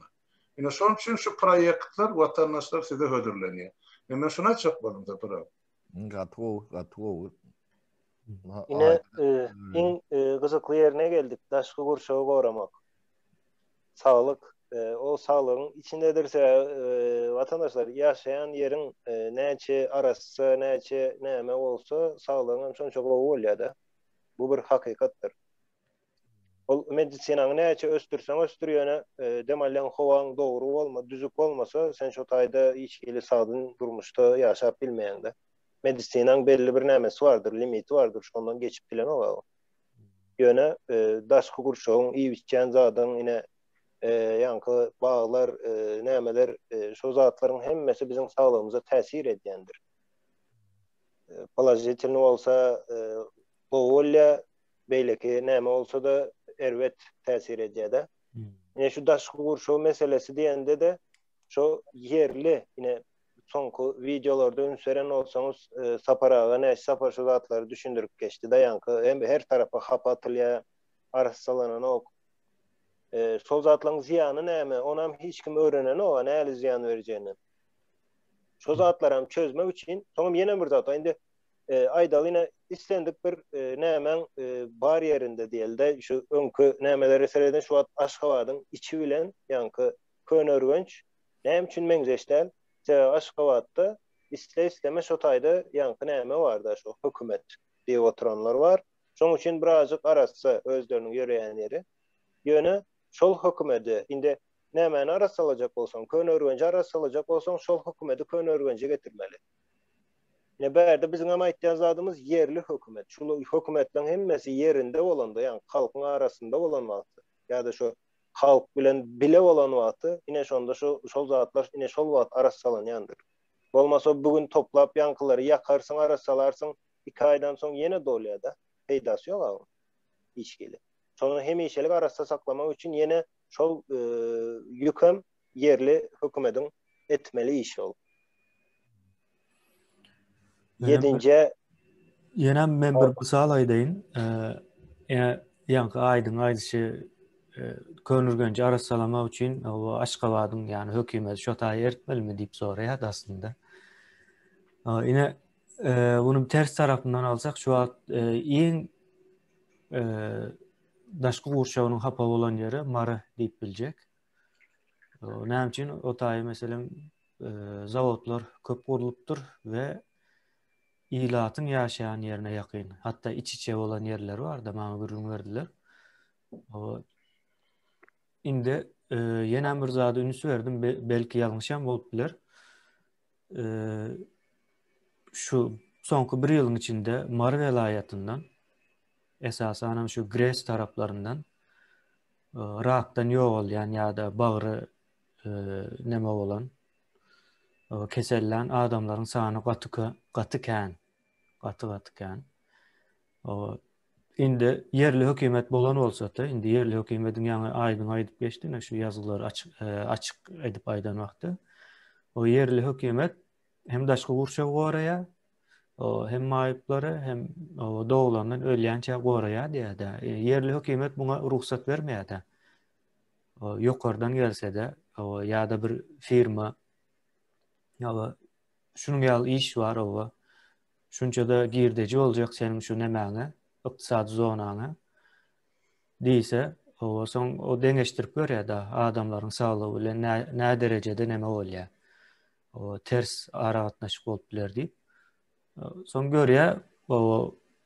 Speaker 4: Yine son için şu proyektler vatandaşlar size hödürleniyor. Ben şuna çıkmadım da bırak.
Speaker 3: Gatwo.
Speaker 1: Yine en kızıklı yerine geldik. Daşkı kurşağı korumak. Sağlık. O sağlığın içindedirse vatandaşlar yaşayan yerin neçe arası, neçe neme olsa sağlığın hem çok oluyor da. Bu bir hakikattir. O medisinanı neçe östürsen östürüyene demallen hovan doğru olma, düzük olmasa sen şu tayda içkili sağdın durmuşta yaşap bilmeyen de. Medisinan belli bir nemesi vardır, limiti vardır. Ondan geçip bilen o. Yöne daşkı kurşağın iyi biçen zaten yine yankı bağlar, nemeler, şu zatların hemmesi bizim sağlığımıza tesir ediyendir. Palajetilin olsa boğulya beyleki neme olsa da ervet tesir ediyor da. Yine şu daşkı kurşağı meselesi diyende de şu yerli yine sonku videolarda önseren olsanız saparağa ne sapar şu zatları düşündürüp geçti da yankı hem her tarafa kapatılya arasalanan ok. Sol zatların ziyanı neyme? Onam hiç kim öğrenen o ne ziyan vereceğini. Şu zatlar hem çözmek için sonra yine bir zat. Şimdi aydalı yine istendik bir neymen bariyerinde değil de şu önkü neymeleri seyreden şu Aşgabat'ın içi bilen yankı Könörgönç neyim için menzeşler Aşgabat'ta isteme şu tayda yankı neyme vardı şu hükümet diye oturanlar var. Şunun için birazcık arası özlerinin yöreyen yeri. Yönü şol hükümeti indi nemen arası alacak olsan, Könörgönce arası alacak olsan şol hükümeti Könörgönce getirmeli. Ne berde bizim ama ihtiyacımız yerli hükümet. Şu hükümetlerin hemmesi yerinde olanda yani halkın arasında olan vakti. Ya da şu halk bilen bile olan vakti yine şonda şol zatlar yine şol vakti arası salan yandır. Olmasa bugün toplap yankıları yakarsın arası salarsın 2 aydan sonra yine doluya da peydası yok abi. İşgili. Sonra hem işçilik arasında saklamak için yine şol yüküm yerli hükümetin etmeli iş ol. Yedince
Speaker 2: yine men bir misal aydayın. Yankı aydın aydışı Könürgönce arası salamak için o Aşgabat'ın yani hükümet şotayı eritmeli mi deyip soruyor aslında. Yine bunun ters tarafından alsak şu an en daşkı kurşağının hapa olan yeri Marı deyip bilecek. Ne için o tayı mesela zavodlar köp kuruluptur ve ilatın yaşayan yerine yakın. Hatta iç içe olan yerler var da bana görün verdiler. Indi Ýene bir zady ünsü berdim, belki ýalňyşam bolup biler. Şu soňky 1 ýylyň içinde Mar velaýatyndan esasan şu Gres taraplarından rakdan ýogalýan ýa-da bagry neme bolan kesellen adamlaryň sany gaty kän. Indi yerli hökümet bolan bolsa-da, indi yerli hökümetiň ýa-ni aýdyň aýdyp geçdi, şu ýazgylary açyk edip aýdan wagty. O yerli hökümet hem daşky gurşa goraýa, hem maýyplary hem doglandan ölýänçe goraýa diýär. Yerli hökümet buňa ruhsat bermeýär. Ýokardan gelse-de, ýa-da bir firma ýa-da şunuň ýaly iş bar, şunça da girdeji boljak seniň şu nemäňe, ykdysady zonaňa diýse, soň o deňeşdirip görýär-de adamlaryň saglygy bilen nä derejede neme bolýar. Ters aragatnaşyk bolup biler diýip. Soň görýär,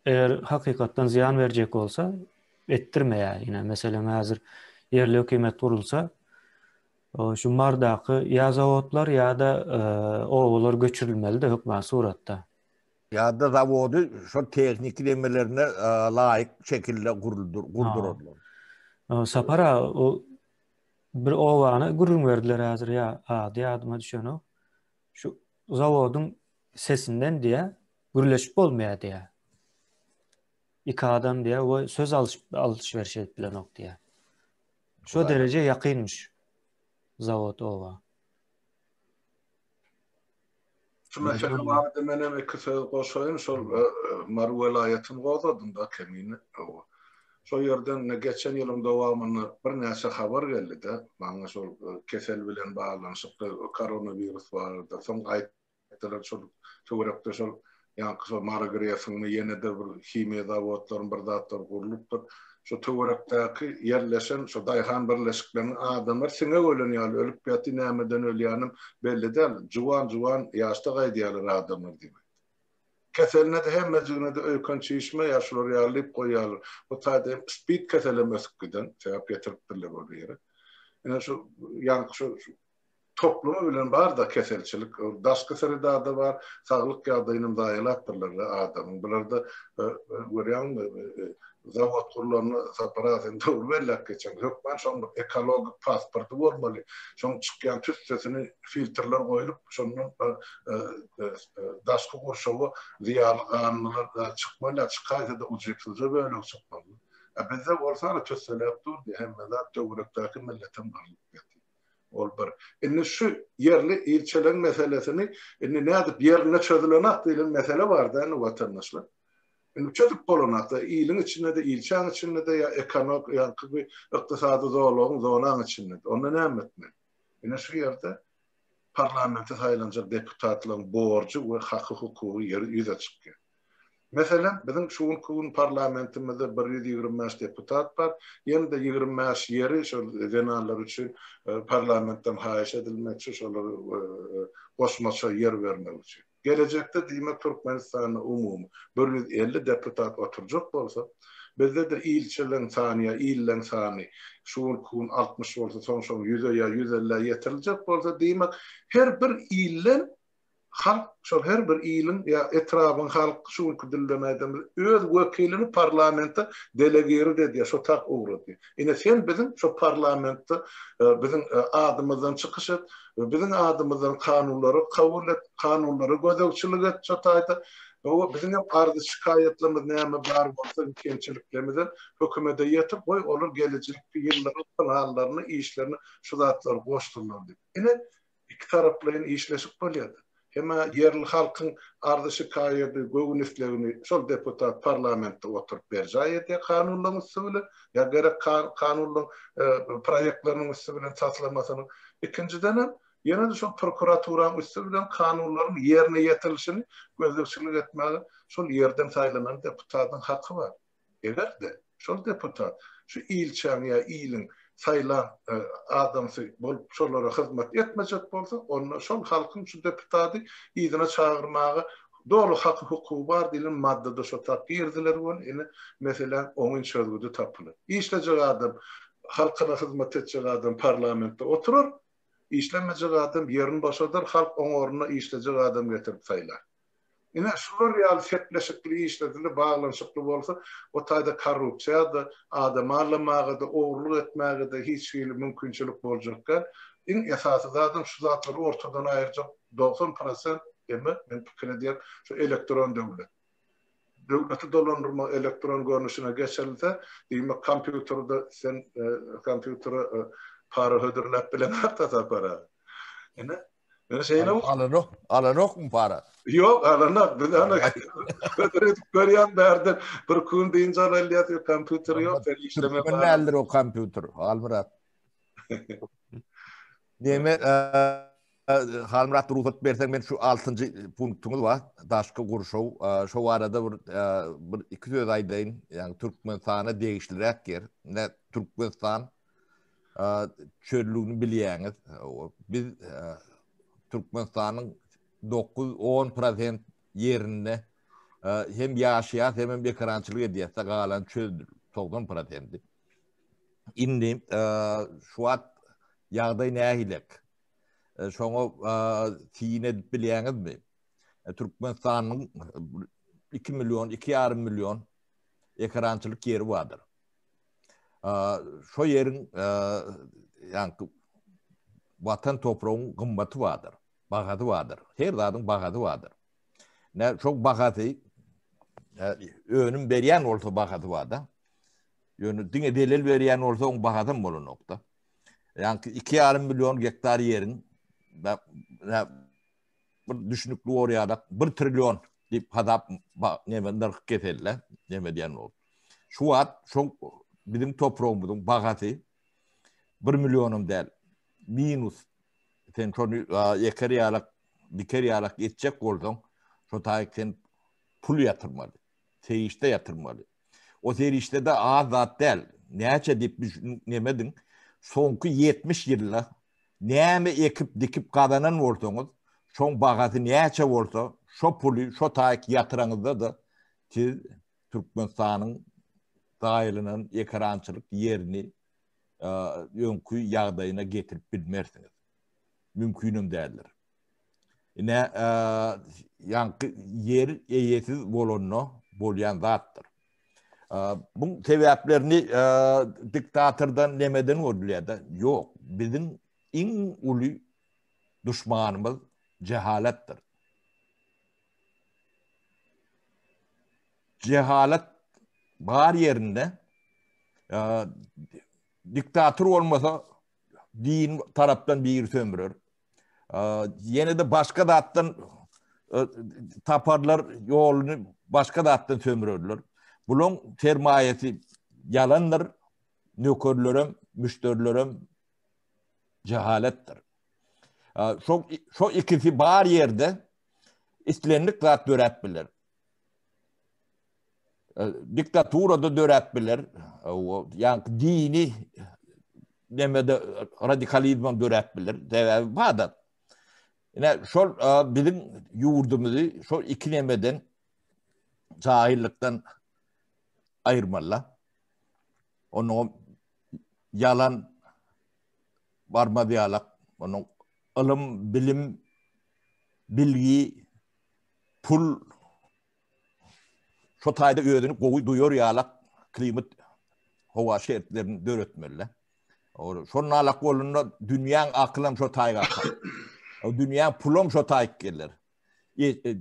Speaker 2: eger hakykatdan ziyan berjek bolsa, etdirmeýär. Ýene meselem häzir yerli hökümet gurulsa, şu Mardaky ýa zawodlar ýa-da owalar göçürilmeli-de hökmän suratda.
Speaker 3: Ya da zavodu şu teknik demelerine layık şekilde gurdururlar.
Speaker 2: Sapara o bir owany gurun verdiler häzir ýadyma düşen o. Şu zawodun sesinden diýe gürleşip bolmaýar diýe. İki adam diýe o söz alışveriş edip bilen ok diýe. Şu derece ýakynmış zawod owa.
Speaker 4: Şu mesele var da menem ikisi goşaýyn şol Mar welaýatyny gozadym-da kemini. Şo ýerden geçen ýylyň dowamyny bir näçe habar geldi-de, maňa şol kesel bilen baglanşyp koronavirus barada. Soň aýtdylar şol töwerekde şol ýa-ni şol Margaretyny ýene-de bir himiýa zawodlaryň bir zatlar gurulupdyr. Şu töwerekdäki ýerleşen şu daýhan birleşikleriniň adamlar siňe ölen ýaly ölüp ýaty nämeden ölýänim belli däl. Juwan ýaşda gaýdýarlar adamlar diýmek. Keseline de hemmejigine de öýken çiýişme ýaşlar ýalyp goýýarlar. Bu taýda speed kesele mesik giden sebäp getiripdirler o ýere. Ýene şu ýa-ni şu toplumy bilen bar da keselçilik, daşky serida da bar, saglyk ýagdaýynyň daýalatdyrlar adamyň. Bularda görýän zawod kurlaryny separatyn döwürlek geçen hökmän şoň ekologik pasporty bolmaly. Şoň çykýan tüssesini filtrler goýup, şondan daşky gurşawy ziýanlar çykmaly, çykaýda da ujeksizje bölük çykmaly. Bizde bolsa tüsseler durdy, hemme zat döwürlekdäki milletin barlygy. Ol bir. Indi şu yerli ilçelerin meselesini indi nädip ýerine çözülen akdylan mesele bar da watandaşlar. Indi çözüp bolanakda ýylyň içinde de ilçäň içinde de ekonomik ýa-ni ykdysady zorlugyň zonaň içinde. Onda näme etmeli? Indi şu ýerde parlamentde saýlanjak deputatlaryň borçy we haky hukuky ýüze çykýar. Mesela bizim şu gün parlamentimizde 125 deputat var. Yine de 25 yeri şu generaller için parlamentten haýyş edilmekçi şoları goşmaça yer vermek için. Gelecekte diýmek Türkmenistanyň umumy 150 deputat oturjak bolsa, bizde de ilçelerin sanyy, illeň sany şu gün 60 bolsa, soň 100 ýa 150 yetiriljek bolsa diýmek her bir illeň halk şol her bir ýylyň ýa etrabyň halk şu dillemeden öz wekilini parlamentde delegeri dedi şo tak uğradı. Ine sen bizim şu parlamentde bizim adymyzdan çykyşyp, bizim adymyzdan kanunlary kabul et, kanunlary gözegçilik et çataýda. O bizim ardy şikaýetlerimiz näme bar bolsa kemçiliklerimizden hökümete ýetip goý olur gelecekde ýyllaryň planlaryny, işlerini şu zatlar goşdurlar diýip. Ine iki taraplaryň işleşip bolýar. Hema yerli halkın ardı şikayeti, göğünüflerini şol deputat parlamentde oturup berjaýet kanunlaryň üstüne ya gerek kanunlaryň proyektleriniň üstüne taslamasyny. İkinciden ýene de şol prokuraturaň üstüne kanunlaryň ýerine ýetirilişini gözlegçilik etmeli. Şol ýerden saýlanan deputatyň haky bar. Egerde şol deputat şu ilçäň ýa ýylyň saylan adamsy bolup şolara hyzmat etmejek bolsa, onu şol halkyň şu deputaty ýygyna çağırmagy dolu haky hukuky bar diýilen maddada şo tak girdiler bol. Ine meselem oňun çözgüdi tapyly. Işlejek adam halkyna hyzmat etjek adam parlamentde oturur, işlemejek adam yerini başadar, halk oň ornuna işlejek adam getirip saýlar. Ine şular real fetleşikli işledili bağlanşykly bolsa, o taýda korrupsiýa-da, adam alamagy-da, oğurluk etmäge-de hiç bir mümkinçilik boljakka, en esasy zaten şu zatlary ortadan aýyrjak 90% deme, men pikir edýär, şu elektron döwlet. Döwleti dolandyrma elektron görnüşine geçilse, diýme kompýuterda sen kompýutera para hödürläp bilen harta para. Ine
Speaker 3: Alanok mu para?
Speaker 4: Yok, alanak. Biz ana görýän berden bir gün diýince alýar kompýuter yok, işleme
Speaker 3: var. Nädir o kompýuter? Almurat. Deme Halmurat ruhsat bersen men şu 6-njy punktuňyz var. Daşky gurşaw. Şo arada bir 2 söz aýdaýyn. Ýani Türkmenistana degişliräk yer. Ne Türkmenistan çöllüğünü bilýäňiz. Biz Türkmenistan'ın 9-10% yerinde hem yaşayan hem bekarançılık ediyse galan çözdür. 90%. Indi şu an yağday nehilek. Şoňa tiýin edip bilýäňizmi? Türkmenistan'ın 2 milyon, 2,5 milyon ekarançılık yeri vardır. Şo yerin yani vatan toprağının gımbatı vardır. Bagaty vardır. Her zadyň bagaty vardır. Ne çok bagaty önüm berýän bolsa bagaty vardır. Ýöne diňe delil berýän bolsa oň bagaty bolanokda. Yani 2,5 milyon hektar yerin bir düşünükli orýada 1 trilyon diýip hadap neme nark keterler. Neme diýen bol. Şu wagt şu bizim toprağımyzyň bagaty 1 milyonum däl. Minus sen şonu dikeriýalak etjek bolsaň, şo taýyk pul ýatyrmaly, teýişde ýatyrmaly. O teýişde de azat däl. Näçe diýip nemedin? Soňky 70 ýylda näme ekip dikip gazanan bolsaňyz, şoň bagaty näçe bolsa, şo puly, şo taýyk ýatyraňyzda da siz Türkmenistanyň daýylynyň ekarançylyk yerini ýönkü ýagdaýyna getirip bilmersiňiz. Mümkinim däldir. Ine ýanky yer eýesiz bolýan zatdyr. Bu sebäplerini diktatordan nemeden görülýär? Ýok, biziň iň uly düşmanymyz cehaletdir. Cehalet bar yerinde diktator olmasa din tarapdan bir sömürür. Yine de başka dattan taparlar yolunu başka dattan sömürürler. Bunun sermayesi yalandır. Nökerlerim, müşterilerim cehalettir. Şu ikisi bar yerde istenlik zat döretbilir. Diktaturada döretbilir. Yani dini demede radikalizm döretbilir. Badat. Yani şu bizim yurdumuzu şu iki nemeden cahillikten ayırmalı. Onun yalan varma diyalak, onun ilim, bilim, bilgi, pul şu tayda ödünü koyu duyuyor yalak klimat hava şeritlerini döretmeli. Şunun alak olunda dünyanın aklım şu tayga dünyanın pulum şu tayg gelir.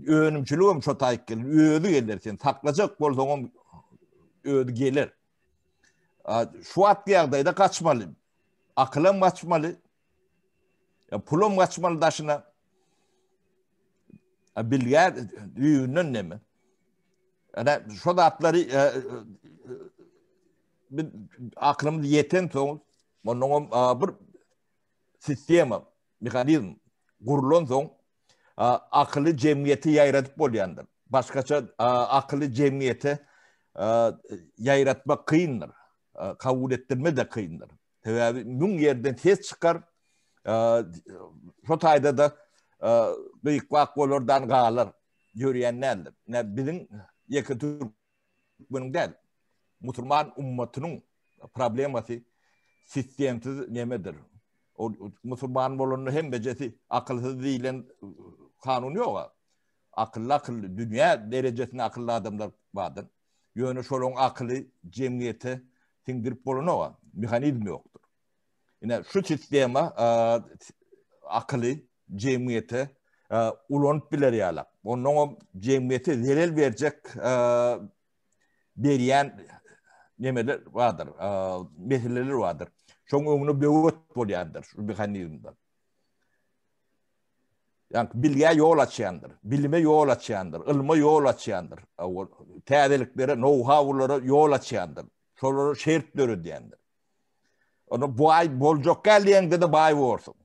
Speaker 3: Önümçülüğüm şu tayg gelir. Ödü gelir. Sen taklacak bolsan ödü gelir. Şu atgıyağdayda kaçmalı. Aklım kaçmalı. Pulum kaçmalı daşına. Bilgiler düğünün ne mi? Yani şu da atları aklımda yeten son onun bir sistema, mekanizm kurulan son akıllı cemiyeti yayratıp bolyandır. Başkaça akıllı cemiyeti yayratmak kıyındır. Kabul ettirme de kıyındır. Bunun yerden tez çıkar. Şu tayda da büyük vakbolordan kalır. Yürüyenlerdir. Bizim yakı Türkmen'in değil. Müslüman ümmetinin problemati sistemsiz nemedir. O musulman bolanın hem becesi akılsız değilen kanun yok. Akıllı dünya derecesinde akıllı adamlar vardır. Yönü şolun akıllı cemiyete tindirip bolana o mekanizmi yoktur. Yine şu sisteme akıllı cemiyete ulanıp bilir yalak. Onun o cemiyete zerel verecek beriyen nemeler vardır, meseleler vardır. Şoň öňüne böwet bolýandyr şu mekanizmden. Yani bilgiye yol açýandyr, bilime yol açýandyr, ilme yol açýandyr. Täzeliklere, know-how'lara yol açýandyr. Şolary şert dörüdýändir. Onu bu ay boljak gelýände de bay bolsun.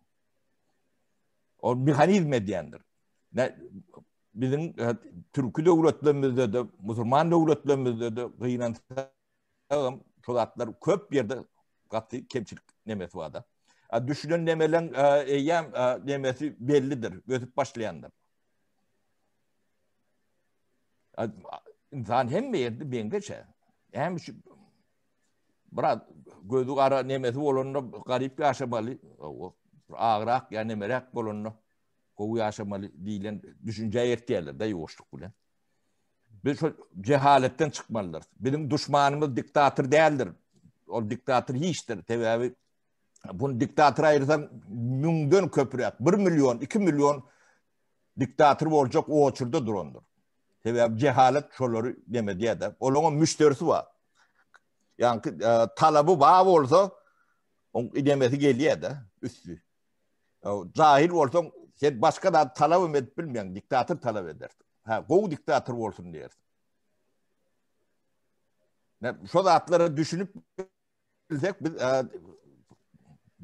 Speaker 3: O mekanizm edýändir. Bizim Türkü döwletlerimizde de, musulman döwletlerimizde de gynansaň şolatlar köp ýerde gatty kemçilik nemesi var da. Düşünen nemelen eyyem nemesi bellidir, ötüp başlayandır. İnsan hem mi yerdi bengeçe, hem şu biraz gözü ara nemesi olanına garip yaşamalı, ağırak ya nemerek olanına kovu yaşamalı deyilen düşünce yertiyeler de yoğuştuk bile. Biz şu cehaletten çıkmalıdır. Bizim düşmanımız diktatör değildir. O diktatör hiçtir. Tevavi bunu diktatör ayırsan müngden köprüyat. 1 milyon, 2 milyon diktatör olacak o uçurda durandır. Tevavi cehalet şoları demedi ya da. Onun müşterisi var. Yani talabı bağ olsa onun demesi geliyor da üstü. Cahil olsan sen başka da talabı edip bilmeyen diktatör talep eder. Kovu diktatör olsun dersin. Şu zatları düşünüp bilsek biz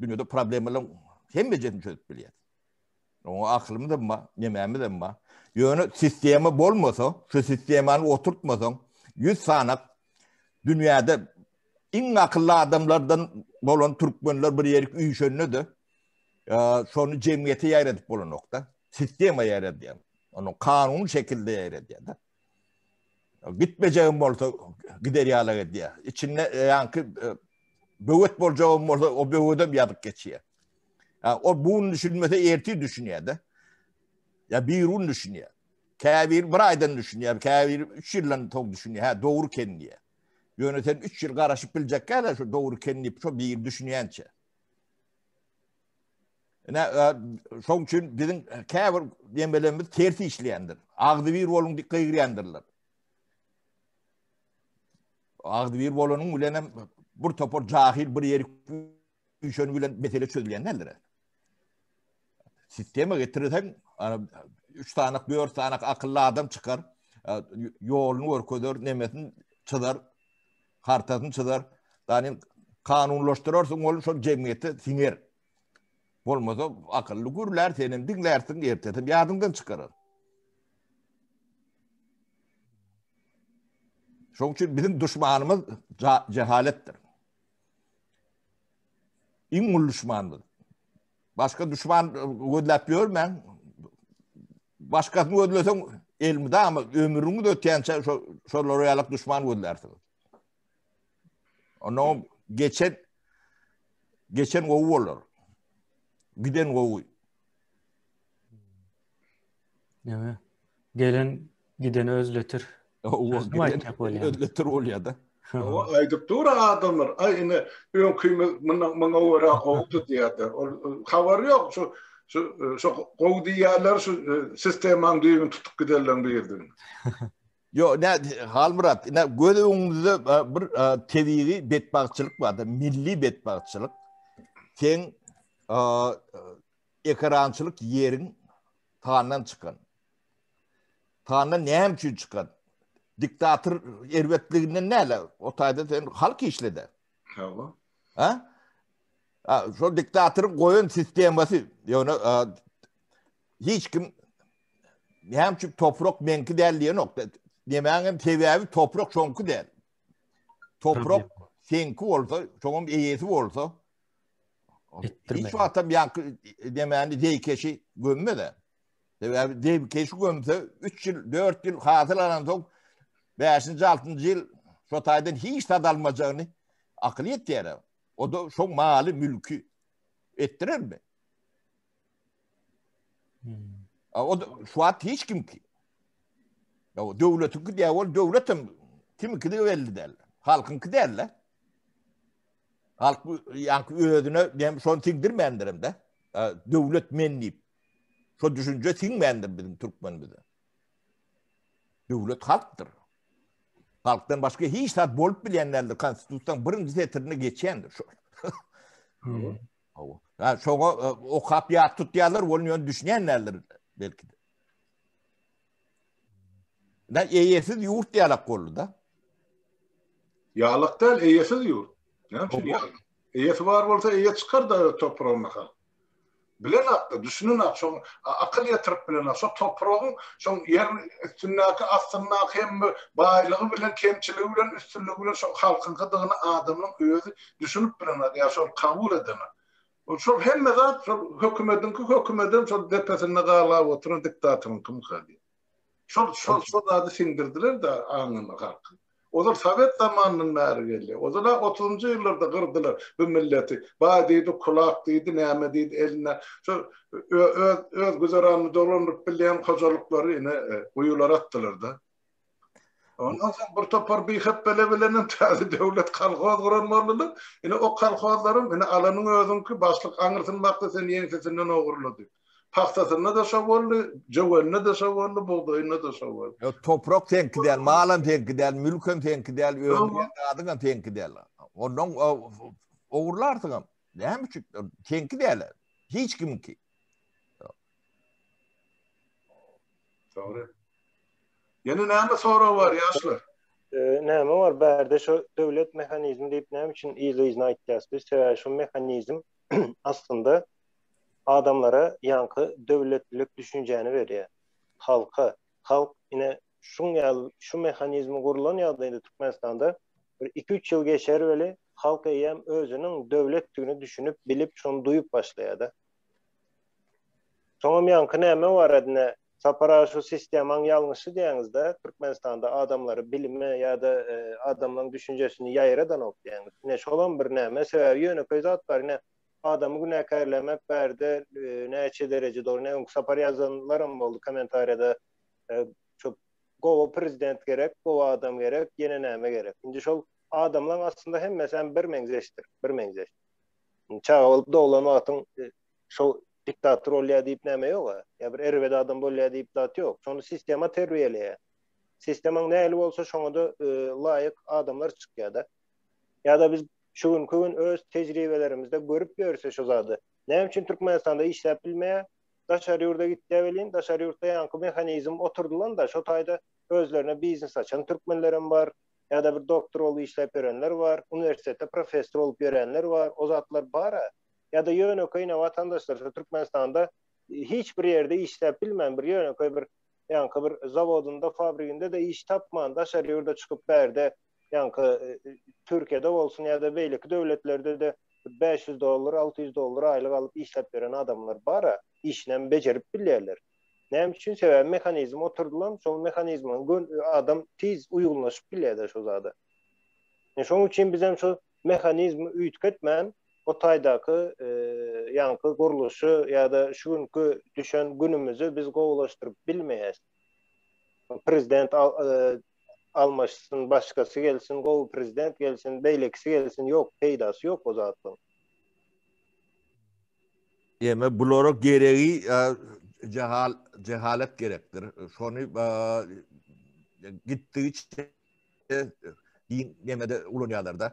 Speaker 3: dünyada problemlerin hem beceririni çözüp biliyoruz. O aklımız da mı, yemeğimiz de mi? Yönü sistemi bolmasa, şu sistemini oturtmasan, 100 sanak dünyada en akıllı adamlardan olan Türkmenler bir yerik üyüşönünü de şonu cemiyete yayradıp olan nokta. Sisteme yayradı. Onu kanun şekilde yayradı. Gitmeyeceğim olsa gider yağlar diye. İçinde yankı böğüt bolcağım olsa o böğüde bir yadık geçiyor. O bunu düşünmese erti düşünüyor da. Ya bir ürün düşünüyor. Kâbir bir aydan düşünüyor. Kâbir 3 yıldan tok düşünüyor. Doğru kendiye. Yöneten 3 yıl karışıp bilecek kadar şu doğru kendiye çok bir düşünüyence. Şoň üçin bizim kâbir demelerimiz tersi işleyendir. Ağzı bir olun dikkat girýändirler. Ağzı bir bolanyň bilen bir topor jahil bir ýeri üçin bilen mesele çözülýänler. Sisteme getirirsen 3 tanak 4 tanak akıllı adam çıkar. Ýoluny görkezler, nemesin çyzar, hartasyny çyzar. Yani kanunlaştırarsan ol şo cemiyete siňer. Bolmasa akıllı gürler senin dinlersin ertetim yadından çıkarır. Şoň üçin bizim düşmanımız cehalettir. İn düşmanımız. Başka düşman ödläp ýörmen. Başkasyny ödleseň elmide ama ömrüňi de ötýänçe şolary ýalyk düşman ödlersin. Onu geçen gowy bolar. Giden gowy.
Speaker 2: Evet. Gelen gideni özletir. Özletir
Speaker 3: bolýar da.
Speaker 4: O aýdyp dur adamlar. Aýyny öňküme maňa wara gowdy diýerler. Habar ýok şu gowdy ýerler şu sistemaň düýbüni tutup giderler berdi.
Speaker 3: Yo ne Halmurat, ne göz öňünde bir tebiği betbagçylyk bardy, milli betbagçylyk. Sen ekrançylyk yerin taňdan çıkan. Taňdan näme üçin çıkan? Diktatör erwetliginden näle? O taýda sen halk işledi. Ha? Şu diktatörün goýun sistemasi, ýöne hiç kim näme üçin toprak menki däl diýen nokta. Demäňem tebiäbi toprak şonky däl. Toprak senki bolsa, şoňam eýesi bolsa, hiç wagtda ýanky demäni deýkeşi gömmede. Tebiäbi deýkeşi gömse 3 ýyl, 4 ýyl hatylanan soň 5-nji 6-njy ýyl şo taýdan hiç tad almajagyny akyl ýetýär. O da şo maly mülkü ettirer mi? O da şu an hiç kim ki? Ya o devletinki diye ol devletim kimki de belli değil. Halkınki derler. Halk yani özüne dem son tingdirmendirim de. Devlet menliyip. Şu düşünce tingmendir bizim Türkmenimizde. Devlet halktır. Halktan başka hiç tat bolup bilenlerdir. Konstitusyon birinci setirini geçendir şu. Ha şoňa o kapya tutýarlar, onu ýön düşünýänlerdir belki de. Da eýesiz ýurt ýalak boldy da.
Speaker 4: Ýalyk däl, eýesiz ýurt. Näçe ýalyk? Eýesi bar bolsa eýe çykar da toprağına. Bilen akda, düşünün ak, şoň akıl ýetirip bilen ak, şo topragyň şoň ýer üstündäki aslyndaky hem baýlygy bilen kemçiligi bilen üstünligi bilen şo halkyň gydygyny adamyň özü düşünüp bilen ak, ýa şol kabul eden. Şol hemme zat şol hökümetin şol depesinde galap oturan diktatorun kim hadi. Şol zady sindirdiler de aňyna halky. Ozar Sovet zamanının bäri geldi. Ozar 30-njy ýyllarda gyrdylar bu milleti. Baýdydy, kulak diýdi, näme diýdi eline. Şo öz güzeranyny dolanyp bilen hojalyklary ine uýular atdylar da. Ondan soň bir topar biýhep bilen täze döwlet kalkoz guranmalylar. Ine o kalkozlarym ine alanyň özüňki başlyk aňyrsyn bakdy sen ýeňsesinden ogurlady. Paxtasına da şavollu, cevelne de şavollu, buğdayına da şavollu.
Speaker 3: Toprak tenkidel, malan tenkidel, mülkün tenkidel, öğrenmeyen adıgan tenkidel. Ondan oğurlardıgam. Näme üçin tenkidel? Hiç kim ki.
Speaker 4: Doğru. Yine näme soru var yaşlar?
Speaker 1: Näme var? Bärde şu döwlet mehanizmi diýip näme üçin izleyicine aýtýarsy? Şu mehanizm aslında adamlara yankı devletlilik düşünceni veriyor. Halk yine şu mekanizmi kurulan ýagdaýda Türkmenistan'da 2-3 yıl geçer öyle halk eýem özünün devletligini düşünüp bilip şonu duyup başlaýar. Soňra yankı näme var adına sapara şu sistemaň ýalňyşy diýeňizde Türkmenistan'da adamları bilime ýa-da adamlaryň düşünjesini ýaýradan okýan. Ne şolan bir näme sebäbi ýöne zat bar ine adamı günahkarlamak berde näçe derece doğru ne sapar yazanlarım oldu komentarda çok gowa prezident gerek, gowa adam gerek, yine näme gerek. Indi şol adamlar aslında hem mesela bir mengzeştir. Çağa olup dolan atın şol diktatör bolýar diýip näme ýok. Ya bir erwede adam bolýar diýip dat ýok. Şonu sistema terbiýeleýär. Sistemaň näli bolsa şoňa da laýyk adamlar çykýar-da. Ya da biz şu gün öz tecrübelerimizde görüp görse şu zady. Näme üçin Türkmenistan'da işläp bilmeýär? Daşary ýurda gitdiň, daşary ýurtda ýanky mehanizm oturdulan da şu taýda özlerine biznes açan türkmenlerim var. Ya da bir doktor olup işläp berenler var. Üniversitede profesör olup berenler var. O zatlar bara. Ya da ýöneköýne watandaşlar Türkmenistan'da hiç bir ýerde işläp bilmän bir ýöneköý bir ýanky bir zawodunda, fabrikinde de iş tapman, daşary ýurda çykyp berde yankı Türkiye'de olsun ya da belki devletlerde de $500, $600 aylık alıp işlep veren adamlar bara işle becerip bilirler. Näme üçin sebäbi mekanizm oturdulan, şol mekanizmyň adam tiz uýgunlaşyp bilýär şu zady. Şoň üçin bizem şu mekanizmi üýtgetmän o taýdaky yankı guruluşy ýa-da şu günkü düşen günümüzü biz gowulaşdyryp bilmeýäs. Prezident almaşsın, başkası gelsin, gow prezident gelsin, beýlekisi gelsin, yok, peýdasy yok o zatlyň.
Speaker 3: Ýeme bulara geregi cehalet gerektir. Şonu gitdiği ýemede ulanýarlarda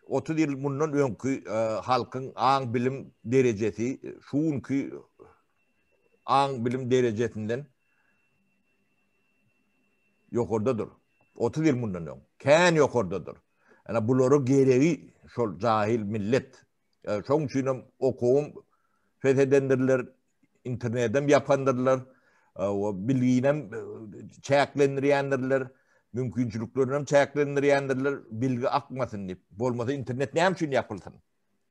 Speaker 3: 30 ýyl mundan öňkü halkyň aň bilim derejesi şuňky aň bilim derejesinden ýokardadyr. 30 ýyl mundan öň. Kän ýokardadyr. Ana bulara geregi şol jahil millet. Şoň üçin okuwum fethedendirler, internetten ýapandyrlar, bilginem çäklendirýändirler, mümkinçiliklerini çäklendirýändirler, bilgi akmasyn diýip. Bolmasa internet näme üçin ýapylsyn?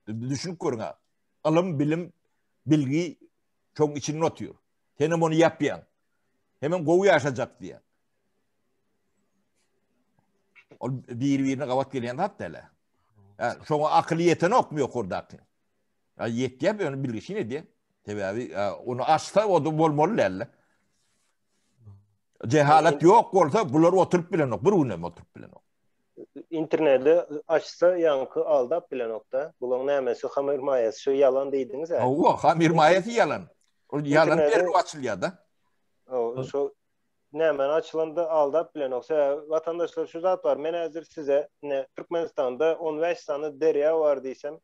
Speaker 3: Düşünüp görüň. Alym, bilim, bilgi çoň içine otýar. Henem onu ýapýan. Hemen gowy ýaşajak diýär. O bir-birine gawat gelýän hatda ele. Yani şoňa akıl yeten okmuyor kurdaki. Ya yetdiye bir onu bilgisi ne diye. Tabii onu açsa o da bolmaly elle. Cehalet yok olsa bular oturup bilen ok. Bir günem oturup bilen ok.
Speaker 1: İnternette açsa yankı aldap bilen nokta. Bulun nämesi hamir mayası şu yalan deydiniz ha.
Speaker 3: O hamir mayası yalan. O yalan belli açılıyor da.
Speaker 1: O şu nämen açılanda aldap bilen nokta. Vatandaşlar şu zat var. Men hazır size ne Türkmenistan'da 15 tane derya var diysem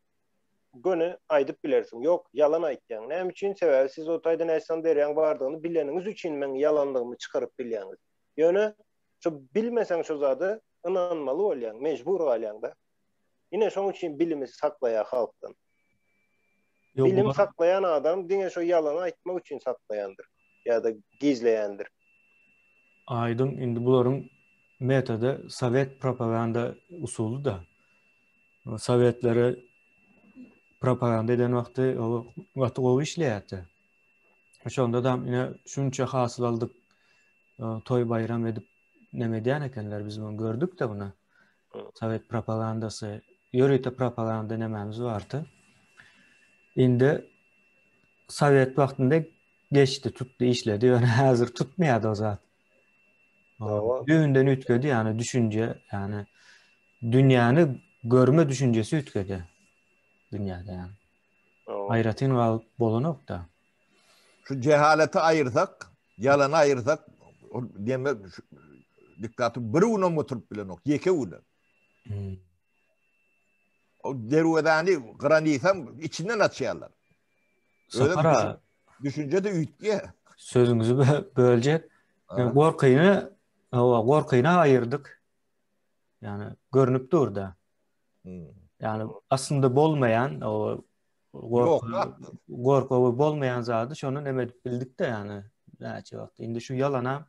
Speaker 1: gönü aydıp bilersin. Yok, yalan aýtýan. Näme üçin sebäbi siz o taýda näçe derýän bardygyny bileniňiz üçin men yalanlygymı çykaryp bilýäňiz. Ýöne şu bilmeseň şu zady inanmaly bolýan, mejbur bolýan da. Ine şoň üçin bilimi saklaýar halkdan. Bilim saklayan adam diňe şu ýalany aýtmak üçin saklaýandyr ýa-da gizleýändir.
Speaker 2: Aydın indi bularyň metodu Sovet propaganda usuly da. Sovetlere propaganda eden wagty o işleýärdi. Şonda da ine şunça hasyl aldyk, toy bayram edip neme diýen ekenler biz bunu gördük de buna. Sovet propagandasy, ýörüýte propaganda nememiz bardy. Indi Sovet wagtynda geçti, tutdu, işledi. Yani hazır tutmaýardy o zat. Düğünden ütkedi yani düşünce, yani dünyanı görme düşüncesi ütkedi. Dünyada yani. Hayratın var bolanok da.
Speaker 3: Şu cehaleti ayırsak, yalanı ayırsak, diyeme dikkatı bir uğuna oturup bilen ok, yeke uğuna. O deruvedani kıraniysam içinden açıyorlar.
Speaker 2: Sapara.
Speaker 3: Düşünce de ütkiye.
Speaker 2: Sözünüzü bölecek. Gorkyna ayırdık. Yani görünüp durda. Yani aslında bolmayan o gorkowy bolmayan zady şonu neme bildik de yani. Näçe wagt. Indi şu yalana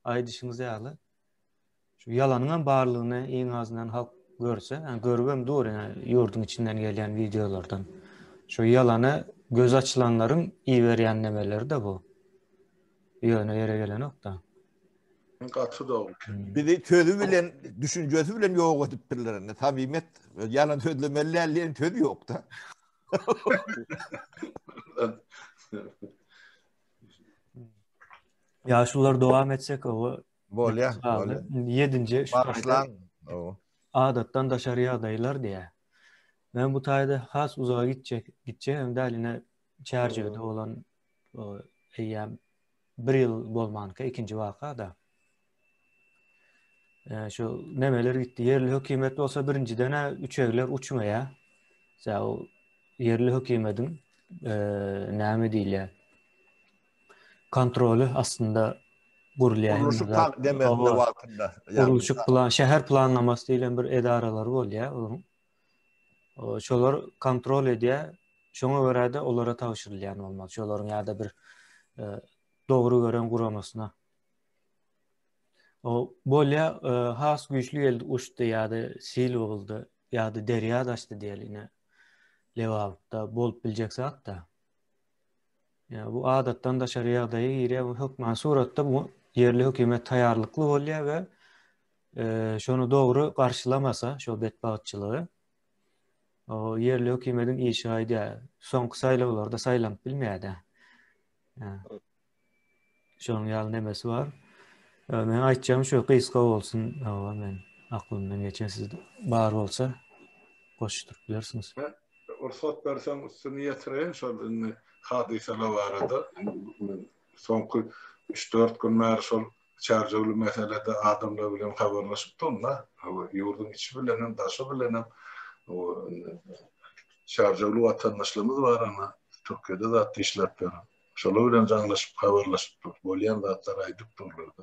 Speaker 2: aýdyşyňyz ýaly. Şu yalanyň barlygyny iň azyndan halk görse, yani görgem dur yani ýurdun içinden gelýän videolardan. Şu yalany göz açılanlaryň iý berýän nemeleri de bu. Ýöne ýere gelen nokta.
Speaker 4: Gatı doğru.
Speaker 3: Bir de tözü bilen, düşüncesi bilen yok edip birlerine. Tamimet, yalan sözlemelerlerin tözü yok da.
Speaker 2: Ya şular devam etsek o.
Speaker 3: Bolya.
Speaker 2: 7.
Speaker 3: Başlan.
Speaker 2: Adattan daşarıya adaylar diye. Ben bu taýda has uzağa gitjek hem de aline Çerjewde olan o eýýär 1 ýyl bolmanka ikinji waka da. Şu nemeler gitti. Yerli hökümet olsa birinciden üçegler uçmaya. O yerli hökümetin näme diýilýär? Kontrolü aslında gurulýan. Kuruluşuk plan, şäher planlamasy diýilen bir edaralary bolýar. Şolar kontrol edýär. Şoňa görä de olara tawşyrylýan bolmaly. Şolaryň ýa-da bir dogry gören guramasyna. O bolya has güýçlü geldi uçdy ýa-da sil boldy ýa-da derýa daşdy diýeline. Lewapda bolup biljek zat da. Ya bu adatdan daşarıya adaýy ýere hökmän suratda bu yerli hökümet taýýarlykly bolýar we şonu dogry garşylamasa şo betbagatçylygy o yerli hökümetiň işi aýdy. Soňky saýlawlarda saýlanyp bilmeýärdi. Şonuň ýaly nemesi bar. Men aýtjam şu gysga bolsun, men aklymdan geçen siz bar bolsa goşdurup bilersiňiz.
Speaker 4: Ursat bersen üstüne ýetireýin şol hadiseler barada. Soňky 3-4 gün mer şol Çerjewli meselede adamlar bilen habarlaşyp durna. Ýurdun içi bilen, daşy bilen o Çerjewli watandaşlarymyz bar ama Türkiýede zat işläp berýär. Şolar bilen jaňlaşyp habarlaşyp bolýan zatlar aýdyp durlardy.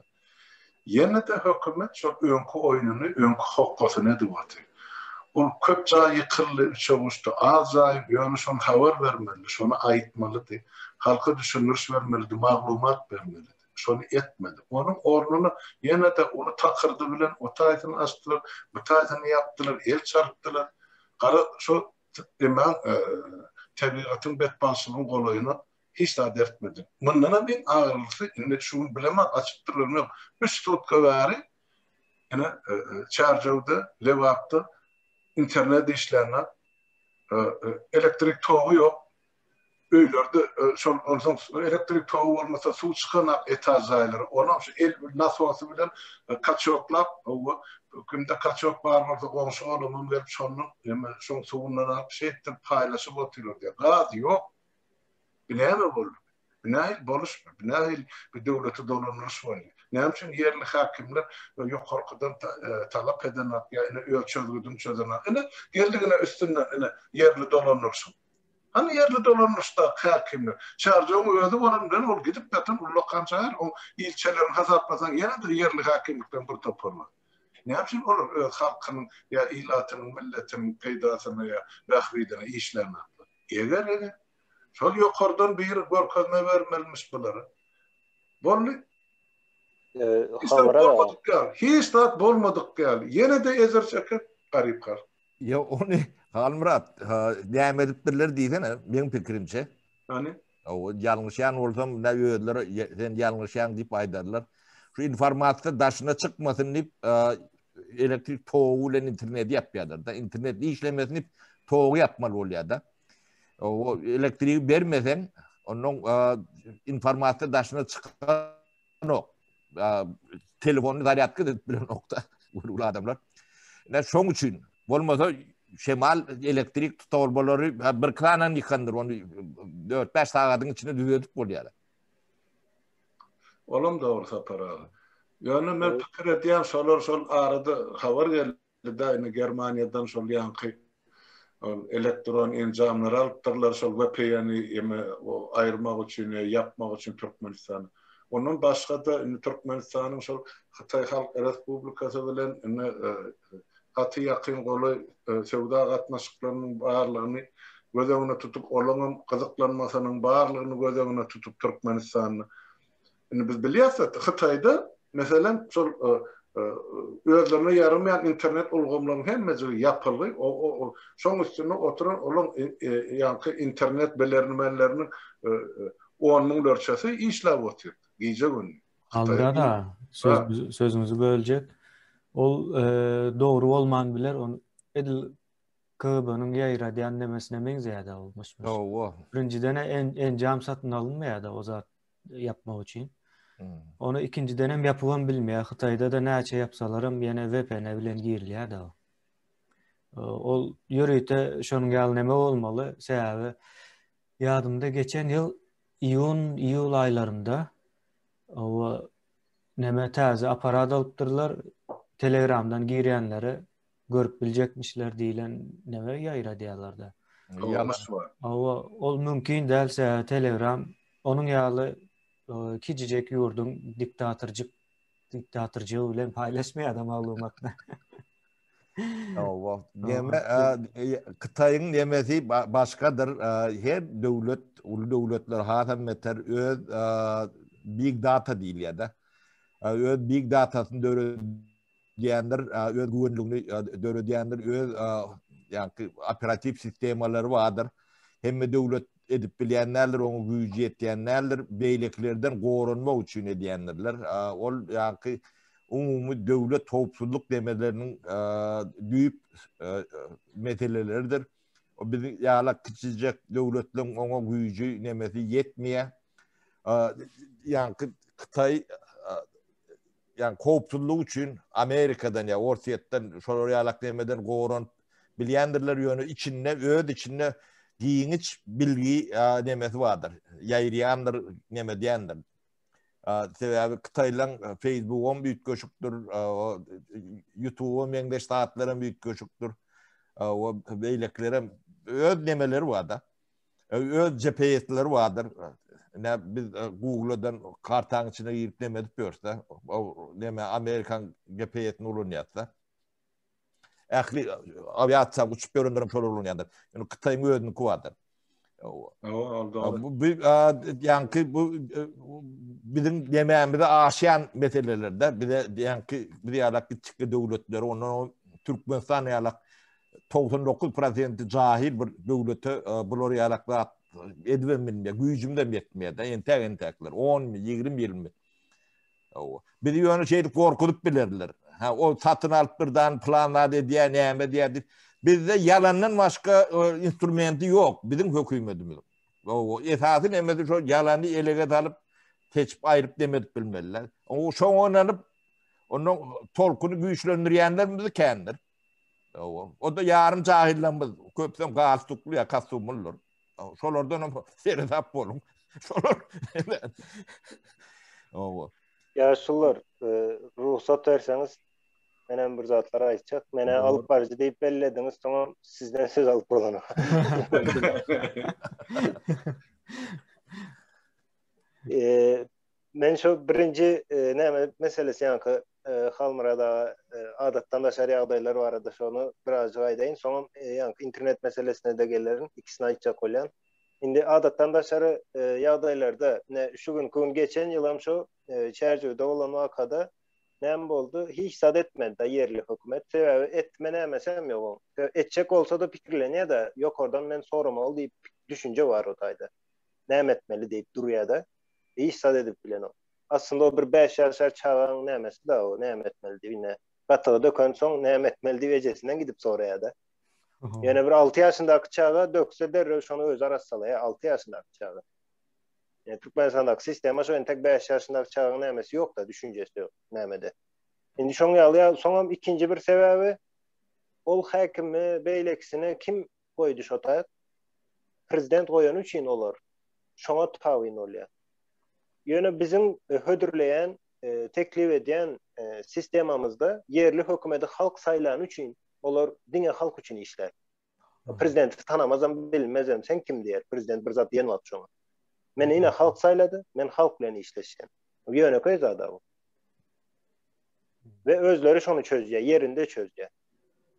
Speaker 4: Ýene de hökümet şol öňkü oýnuny, öňkü hokkasyny edýär. Ol köp jaý ýykyldy, üçeňişde az jaý ýöne şonu habar bermeli, şonu aýtmaly, halka düşündürüş bermeli, maglumat bermeli. Şonu etmedi. Onun ornuny ýene de onu takyrdy bilen o taýyny açdylar, bu taýyny ýapdylar, el çarpdylar. Gara şu demen tabiatyň betbaşylygyň golaýyny hiç de dertmedi. Bundan bir ağırlısı, indi şunu bilemem, açıktırlarım yok. 3 tutka bari, yani Çerjewde, Lewapda, internet işlerine elektrik toğu yok. Öylerde elektrik toğu olmasa su çıkanak etajayları. Ona el nasıl olsa bilen kaçoklap kimde kaçok var varsa komşu oğlumun verip şonun suğundan şeyden paylaşıp oturuyor diye. Gaz yok. Binayla olur. Binayla boluş. Binayla bir devleti dolanırız var. Ne için yerli hakimler yok korkudan talep edenak yani ölçüldüğün çözenak. Geldiğine üstünden yerli dolanırsın. Hani yerli dolanırsa hakimler. Şarjı ödü orandan ol gidip batın ulokan çağır o ilçelerin hazırlasan yine de yerli hakimlikten bir toparlar. Ne için olur halkının ya ilatının milletin peydasına ya rahvidine işlerine. Eğer şol yukarıdan bir görkezme vermelmiş bunları. Bolli hiç tat bolmadık gel. Yine de ezer çeker garip kal.
Speaker 3: Ya onu Halmurat devam edipdirler diýsene benim pikirimçe.
Speaker 4: Hani
Speaker 3: O yanlışyan olsam ne öýler sen yanlışyan diýip aýdarlar. Şu informasiýa daşına çıkmasın diýip elektrik toğu ile internet yapýarlar da internet işlemesin diýip toğu yapmaly bolýar da. O elektriği vermesen onun informasiýa daşına çıkan o telefonu zaryatga edip bilen nokta bu adamlar. Ne şoň üçin bolmasa şemal elektrik tutorbalary bir kranan yıkandır onu 4-5 saatyň içinde düzeltip bolýar.
Speaker 4: olam doğru sapara. Yani men pikir edýän şol arada habar geldi da Germaniýadan şol ýanky elektron enjamlar alypdyrlar şol VPN-i o aýyrmak üçin, yapmak üçin Türkmenistan. Onun başga da Türkmenistanyň şol Hatay Halk Respublikasy bilen Hatı yakın goly sewda gatnaşyklarynyň barlygyny göz öňüne tutup olaňam gyzyklanmasynyň barlygyny göz öňüne tutup Türkmenistanyň. Biz bilýärsiz Hatayda meselem şol özlerine yaramayan internet ulgamlaryň hemmesi yapyly. O şoň üstüne oturan olaň ýanky internet belernimeleriniň 10 000 ölçesi işläp otur. Gece gün.
Speaker 2: Alda da sözümüzü böljek. Ol doğru bolman biler onu edil KB'nin ýaýra diýen demesine meň zäde bolmuş. Birinciden enjam satyn alınmaýar da o zat yapmak üçin. Onu ikinciden hem yapılan bilmeýär. Hytaýda da näçe yapsalarym ýene VPN bilen girilýär da. Ol ýöreýte şonuň ýaly näme bolmaly? Sebäbi ýadymda geçen ýyl iyul aýlarynda o näme täze aparat alypdyrlar. Telegram'dan girýänleri görüp biljekmişler diýilen näme ýaýra diýerler. Ol mümkin dälse Telegram onuň ýaly kijijek ýurdun diktatorjygy bilen paýlaşmaýar maglumatny.
Speaker 3: Näme Hytaýyň nemesi başgadyr. Her döwlet, uly döwletler hasam meter öz big data diýilýär da. Öz big datasyny diýenler öz güwenligini döredýänler öz ýa-ni operativ sistemleri vardır. Hemme döwlet edip bilýänler, onu güýji etýänler, beýleklerden gorunmak üçin edýänler. Ol ýa-ni umumy döwlet topsuzluk demeleriniň düýüp meselelerdir. O biziň ýala kiçijek döwletleriň ona güýji nemesi ýetmeýär. Ýa-ni Hytaý yani kopsuzluğu için Amerika'dan ya Orsiyetten şol ýalak demeden goran bilýändirler ýöne içinde öz içinde giýiniç bilgi nemesi vardır. Ýaýrýandyr neme diýendir. Sebäbi Hytaýlaň Facebook'un büyük köşükdür, YouTube'un meňdeş saatlaryň büyük köşükdür. O beýleklere öz nemeleri vardır. Öz GPS'leri vardır. Ne biz Google'dan kartağın içine girip demedik görse, o neme Amerikan GPS'ni ulunýatsa, ähli aviasiýa uçup göründirim şol ulunýandyr. Yani Hytaýyň özüniki bardyr. Bu ýanky bu biziň demäňizde aşýan meselelerde bir de ýanky bir ýalak kiçik döwletler onu Türkmenistan ýalak 99% jahil bir döwlete bular ýalaklar edwin bilmeýär, güýjümde yetmeýär da entek-entekler 10 mi 20 ýyl mi. Bir ýöne şeýle gorkudyp bilerler. O satyn alyp birden planlady diýär, näme diýär. bizde yalandan başka instrumenti yok bizim hökümetimiz. O esasın emedi şu yalanı elege alıp seçip ayırıp demedik bilmeliler. O şu oynanıp onun tolkunu güçlendirenler bizi kendir. O da yarım cahillenmez. Köpsem gastuklu ya kastumulur. Şolardan seretap bolun. Şolar.
Speaker 1: Yaşlılar, ruhsat verseniz menen bir zatlara aytacak. Mene alıp barıcı deyip bellediniz. Tamam, sizden söz alıp bolanı. Men şu birinci näme meselesi ýa-ni halmyrada adatdan daşary ýagdaýlar barada şonu birazjyk aýdaýyn. Soňam ýa-ni internet meselesine de gelerin, ikisini aýtjak bolýan. Indi adatdan daşary ýagdaýlarda şu gün geçen ýylam şu çerjewde bolan wakada näme boldy? Hiç sad etmedi da yerli hökümet. Sebebi etme nämesem ýok. Etjek bolsa da pikirlenýär da ýok ordan men soramaly diýip düşünje bar o taýda. Näme etmeli diýip durýar da. Hiç sad edip bilen o. Aslında o bir 5 ýaşar çağan nämesi da o näme etmeli diýip gatyga dökön soň näme etmeli diýip ejesinden gidip soraýar da. Ýene bir 6 ýaşyndaky çağa dökse derre şonu öz arasy salaýar 6 ýaşyndaky çağa. Türkmenistandaky sistema şu entek 5 ýaşyndaky çağın nämesi ýok da düşünjesi ýok nämede. Indi şoň ýaly soňam ikinji bir sebebi ol häkimi beýleksini kim goýdy şota? Prezident goýan üçin olar. Şoňa tabyn bolýar. Ýöne bizim hödürleyen, teklif edýän sistemamızda yerli hökümeti halk saylan üçin, olar diňe halk üçin işler. Prezidenti tanamazam, bilmezem, sen kim diýer? Prezident bir zat diýen wagt şoňa. Men ine halk saylady, men halk bilen işleşýän. Ýöne köýzada bu. Ve özleri şonu çözýär, yerinde çözýär.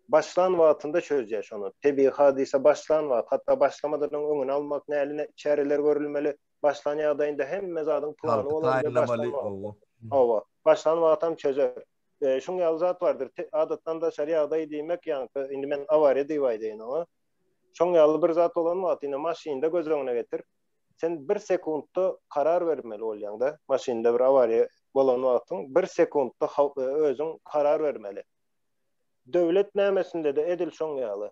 Speaker 1: Başlan wagtynda çözýär şonu. Tebii hadise başlan wagt, hatta başlamadan öňüni almak näline çäreler görülmeli. Başlan ýagdaýynda hemme zadyň plany bolan. Owa, başlan wagtam çözer. Şoň ýaly zat bardyr. Adatdan da şary ýagdaý diýmek ýa-ni indi men awariýa diýip aýdaýyn ama. Şoň ýaly bir zat bolan wagt ine maşynda göz öňüne getir. Sen 1 sekundda karar vermeli bolýan da. Maşynda bir awariýa bolan wagtyň 1 sekundda özüň karar vermeli. Döwlet nämesinde de edil şoň ýaly.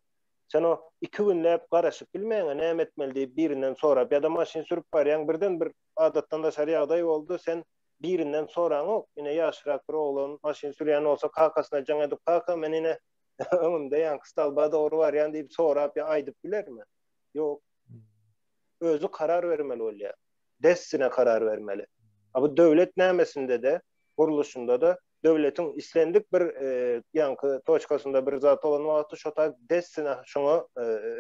Speaker 1: Sen o 2 günläp garaşyp bilmeýäň näme etmeli diýip birinden sorap ýa-da maşyn sürüp barýan birden bir adatdan da şary ýagdaý boldy. Sen birinden soraň, ine ýaşyrak bir oglan maşyn sürýän bolsa kakasyna jaň edip kaka men ine öňümde ýa kystalba dogry barýan diýip sorap ýa aýdyp bilermi? Ýok. Özü karar vermeli bolýar. Dessine karar vermeli. Bu döwlet nämesinde de, guruluşunda da döwletiň islendik bir ýa-ni toçkasynda bir zat bolan wagty şota dessine şoňa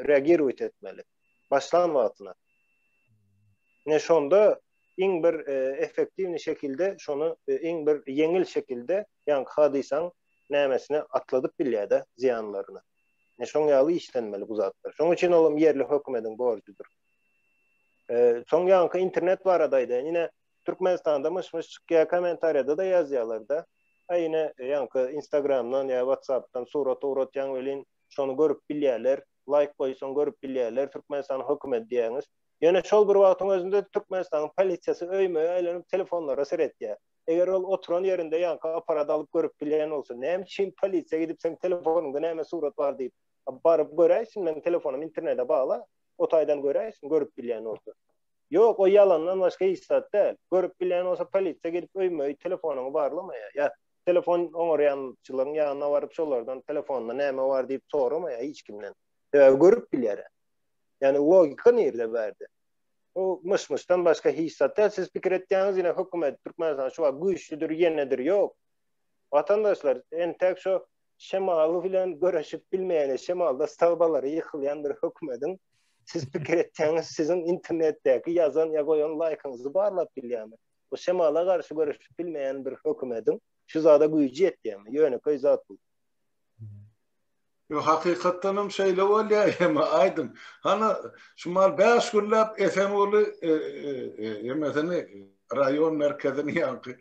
Speaker 1: reagiruýet etmeli. Başlan wagtyna. Ne şonda iň bir efektiwni şekilde şonu iň bir yeňil şekilde ýa-ni hadisaň nämesini atladyp bilýär da ziyanlaryny. Ne şoň ýaly işlenmeli bu zatlar. Şoň üçin olam yerli hökümetiň borcudur. Soň ýa-ni internet baradaýda ine Türkmenistanda mış çykýan kommentariýada da ýazýarlar da. Ine ýa-ni Instagramdan ýa WhatsAppdan surat uratýan welin şonu görüp bilýärler, like goýsaň görüp bilýärler, Türkmenistan hökümeti diýäňiz. Ýöne şol bir wagtyň özünde Türkmenistanyň polisiýasy öýmeye aýlanyp telefonlara seretýär. Eger ol oturan ýerinde ýa-ni aparat alyp görüp bilýän bolsa, näme üçin polisiýa gidip sen telefonunda näme surat bar diýip baryp göräýsin, men telefonum internete bagla, o taýdan göräýsin, görüp bilýän bolsa. Ýok, o yalandan başga istat däl. Görüp bilýän bolsa polisiýa gidip öýmeye telefonuny barlamaýar. Ýa telefon oňarýançylaryň ýanyna baryp şolardan telefonda näme bar diýip soramaýar hiç kimden. Görüp bilýär. Yani logika nerede berdi? O mışmışdan başka hissat däl. Siz pikir etdiňiz ýene hökümet Türkmenistan şu güýçlüdür, ýenedir, ýok. Vatandaşlar entek şu şemaly bilen göreşip bilmeýän şemalda stalbalary ýykylýan bir hökümetiň siz pikir etdiňiz sizin internetdäki ýazan ýa goýan like'yňyzy barlap bilýärmi? O şemala garşy göreşip bilmeýän bir hökümetiň şu zada güýji etdiňmi? Ýöne köý zat bu.
Speaker 4: Yo hakikatdanam şeýle bolýar hem aýdym. Hana şumal 5 günläp Efemoğlu ýemesini rayon merkezini ýanky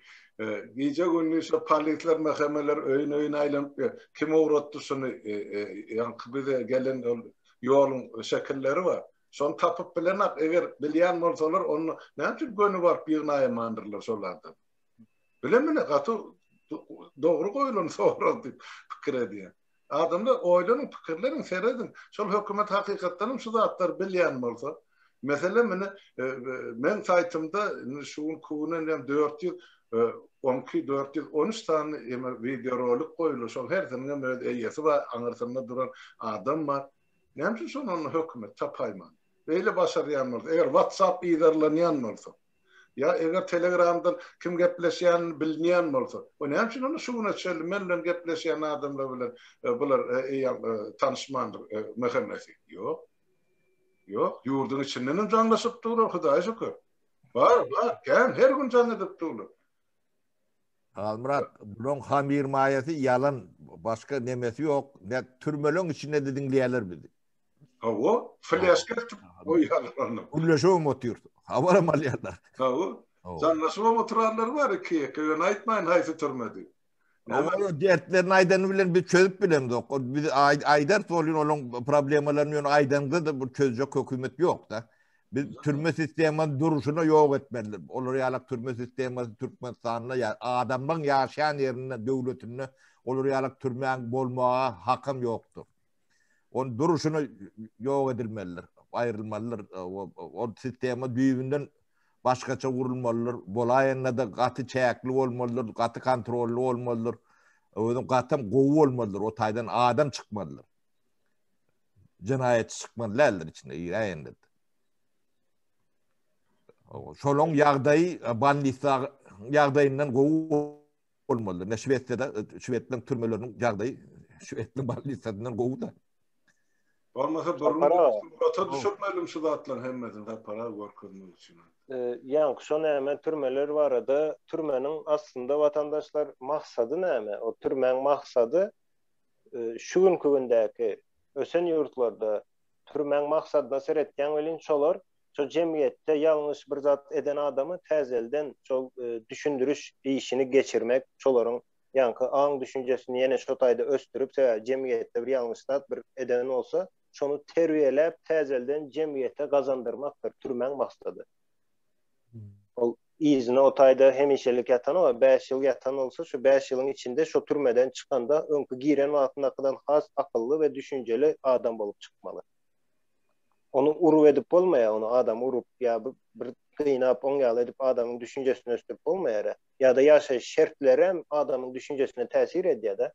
Speaker 4: gece günlü şu polisler mahkemeler öýün aýlanyp kim uğratdy şunu ýanky bize gelen ýoluň şekilleri var. Şonu tapyp bilenak eger bilýän bolsalar onu näçe gönü barp ýygnaýa mandyrlar şolardan. Bilemine gaty dogry goýulan soňra diýip pikir edýär. Adamlar oylanın, pikirlerin seredin. Şol hökümet hakikatdanım şu zatlar bilýän bolsa. Mesela men saytımda şuun kuwunan 413 tane videorolik koyulur. Şol her zaman öz eýesi we aňyrsynda duran adam var. Näme şol onu hökümet tapaýman. Beýle başarýan bolsa, eger WhatsApp ýerlenýän bolsa, ya eger Telegram'dan kim gepleşýän bilmeýän bolsa, o näme üçin onu şuuna çeldi, men bilen gepleşýän adamlar bilen bular tanışmandyr, mehemmeti. Ýok. Ýok, ýurdun içinden janlaşyp durar, Hudaý şükür. Var, her gün jan edip durar.
Speaker 3: Almurat, bunun hamir mayesi yalan, başka nemesi yok. Ne türmelön içinde de dinleyeler bizi.
Speaker 4: O, flaşka o yalan.
Speaker 3: Ulleşo motor. Havara malyalar.
Speaker 4: O. Janlaşma motorlar var ki, köyün aytmayın hayfı türmedi.
Speaker 3: Ama o dertlerini aydan bilen bir çözüp bilen yok. Biz aydar solun olan problemlerini aydan da bu çözecek hükümet yok da. Biz türme sistemi duruşuna yok etmeliler. Olur yalak türme sistemi Türkmenistan'da ya adamdan yaşayan yerine devletine olur yalak türmen bolmağa hakkım yoktur. Onun duruşuna yok edilmeliler. Ayrılmalılar. O sistemi düğünden başkaça vurulmalılar. Bolayanla da katı çayaklı olmalılar, katı kontrollü olmalılar. Onun katı kovu olmalılar. O taydan adam çıkmalılar. Cinayet çıkmalılar içinde. İran'da. Şolong yağdayı banditsa yağdayından kovu olmalılar. Ne Şved'den türmelerinin yağdayı Şved'den banditsadan kovu da.
Speaker 4: Olmasa durumda düşürmeyelim şu zatlan hemmetin de para korkunmak için.
Speaker 1: Yani şu näme türmeler var da türmenin aslında vatandaşlar maksadı näme? O türmenin maksadı şu gündäki ösen yurtlarda türmenin maksadına seretken welin şolar şu cemiyette yanlış bir zat eden adamı tezelden çok düşündürüş işini geçirmek şoların yankı an düşüncesini yine şotayda östürüp cemiyette bir yanlışlat bir eden olsa şonu terbiýelep tezelden cemiyete kazandırmaktır türmen maksadı. O izine o tayda hemişelik yatan o 5 yıl yatan olsa şu 5 yılın içinde şu türmeden çıkanda önkü giren altındakidan has akıllı ve düşünceli adam bolup çıkmalı. Onu urup edip olmaya, onu adam urup ya bir kıynap ongal edip adamın düşüncesini östürüp olmaya ya da yaşayış şertleri adamın düşüncesine tesir ediyor da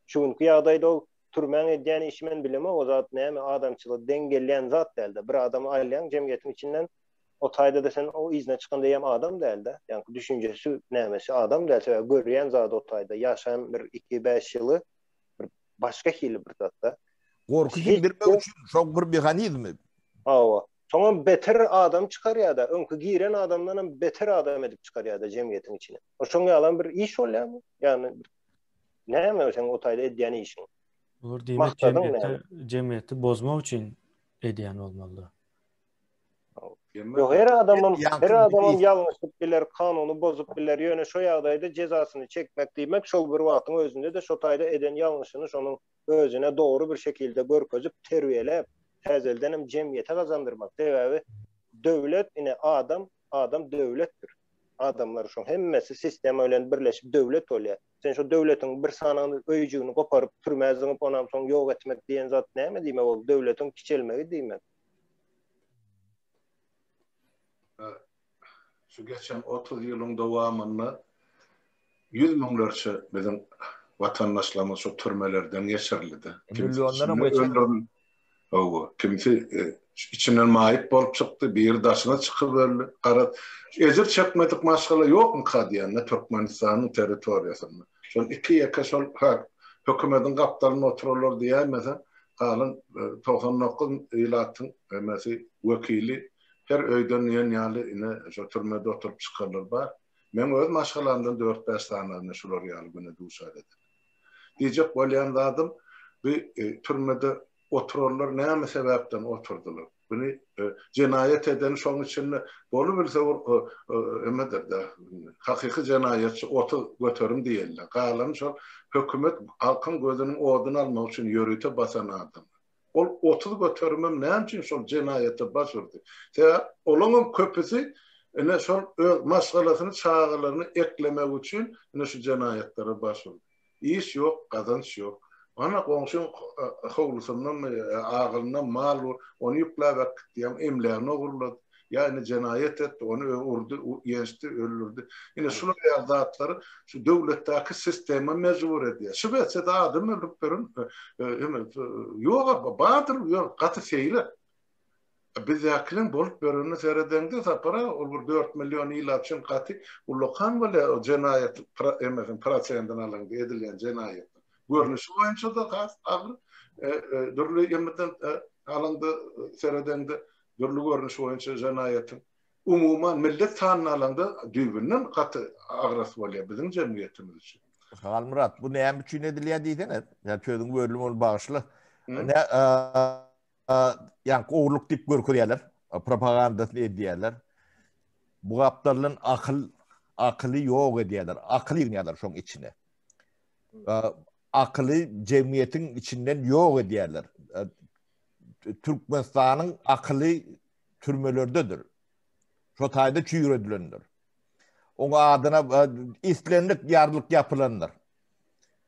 Speaker 1: çünkü ýagdaýda o türmen edýän işmen bileme o zat näme adamçylyk dengeleýän zat däldi. Bir adamy aýlayan jemgyýetiň içinden o taýda da sen o izine çykanda ýam adam däldi. Yani düşünjesi nämesi adam dälse görýän zat o taýda ýaşayan bir 2-5 ýyly bir başga hili bir zatda.
Speaker 3: Korkusyň birmek üçin şok bir mehanizmi.
Speaker 1: Awa. Soňa beter adam çykarýar da, öňkü giren adamdan beter adam edip çykarýar da jemgyýetiň içine. O şoňa alan bir iş bolýarmy? Yani näme sen o taýda edýän işiň?
Speaker 2: Olur demek cemiyeti bozmak için edýän olmalı.
Speaker 1: Yok her adamın yanlışlık biler, kanunu bozup biler, yöne şu ýagdaýda cezasını çekmek demek şol bir wagtyň özünde de şu taýda eden yanlışını şonun özüne doğru bir şekilde görkezip terbiýelep tezelden hem cemiyete kazandırmak. Sebäbi döwlet ine adam döwletdir. Adamlar şu hemmesi sistem ölen birleşip döwlet bolýar. Sen şu döwletiň bir sanagyny öýjügini goparyp türmäziňi onam soň ýok etmek diýen zat näme diýmek bol? Döwletiň kiçelmegi diýmek.
Speaker 4: Şu geçen 30 ýylyň dowamında 100 miňlerçe bizim vatandaşlarymyz şu türmelerden geçirildi.
Speaker 3: Milyonlara
Speaker 4: kimisi içinden maýit bolup çykdy, bir daşyna çykyp öldü. Garat, ezir çekmedik maşgala ýokmy kadýan Türkmenistanyň territoriýasynda. Şol iki ýaka şol hökümetiň gapdalyna otururlar diýmesen, galan 99 ýylatyň emesi wekili her öýden ýaly ine şu türmede oturup çykarlar bar. Men öz maşgalamdan 4-5 tane şular ýaly güne duşa edip. Diýjek bolýan zadım bir türmede otururlar näme sebäpden oturdular. Bunu cinayet eden şoň içinde bolu bilse emedir de hakyky cinayetçi otu götürüm diýerler. Galan şol hökümet halkyň gözüniň oduny almak üçin ýörüte basan adam. Ol 30 götürmem näme üçin şol cinayete başurdy. Olaňyň köpüsi ene şol maşgalasyny çağılaryny eklemek üçin ene şu cinayetlere başurdy. İş ýok, gazanç ýok. Ana komşun howlusundan ağılından mal onu yükla vakit diyem emleğine uğurladı. Yani cenayet etti, onu urdu, yenişti, öldürdü. Yine şunu zatları şu devletteki sisteme mecbur ediyor. Şu betse de adam ölüp verin. Yok, badır, yok, katı şeyler. Biz yakın bolup verini seyredende sapara olur 4 milyon ilaçın katı ulukan böyle cenayet emesin prasendan alan edilen cenayet. Görünüşü oyuncu da kas ağır. Dörlü yemeden alanda seyredende dörlü görünüşü oyuncu cenayetin. Umuman millet tanın alanda düğünden katı ağrısı oluyor bizim cemiyetimiz için.
Speaker 3: Halmurat bu neyem için ediliyor diydin ya çözüm bölüm ol bağışlı. Ne yani oğurluk dip görkürüyorlar. Propagandasını ediyorlar. Bu aptalın akıllı yok ediyorlar. Akıl yığıyorlar şunun içine. Akıllı cemiyetin içinden yok ediyorlar. Türkmenistan'ın akıllı türmelördedir. Şu tayda çüyür edilendir. Onun adına İslamlık yarlık yapılanlar.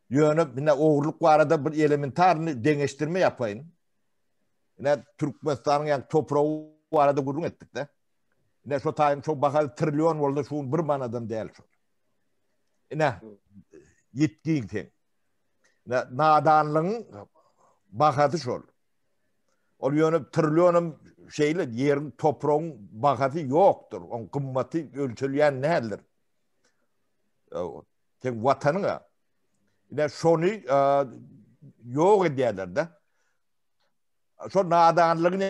Speaker 3: Yönü yine oğurluk var arada bir elementarını dengeştirme yapayım. Yine Türkmenistan'ın yani toprağı var arada gurun ettik de. Yine şu tayın çok bakal trilyon oldu şu bir manadan değil şu. Yine yetkiyin ten. Yine nadanlığın bakatı şu. O yönü trilyonun şeyle yerin toprağın bakatı yoktur. Onun kımmeti ölçüleyen nedir? Sen vatanına yine şunu yok ediyorlar da. Şu nadanlığını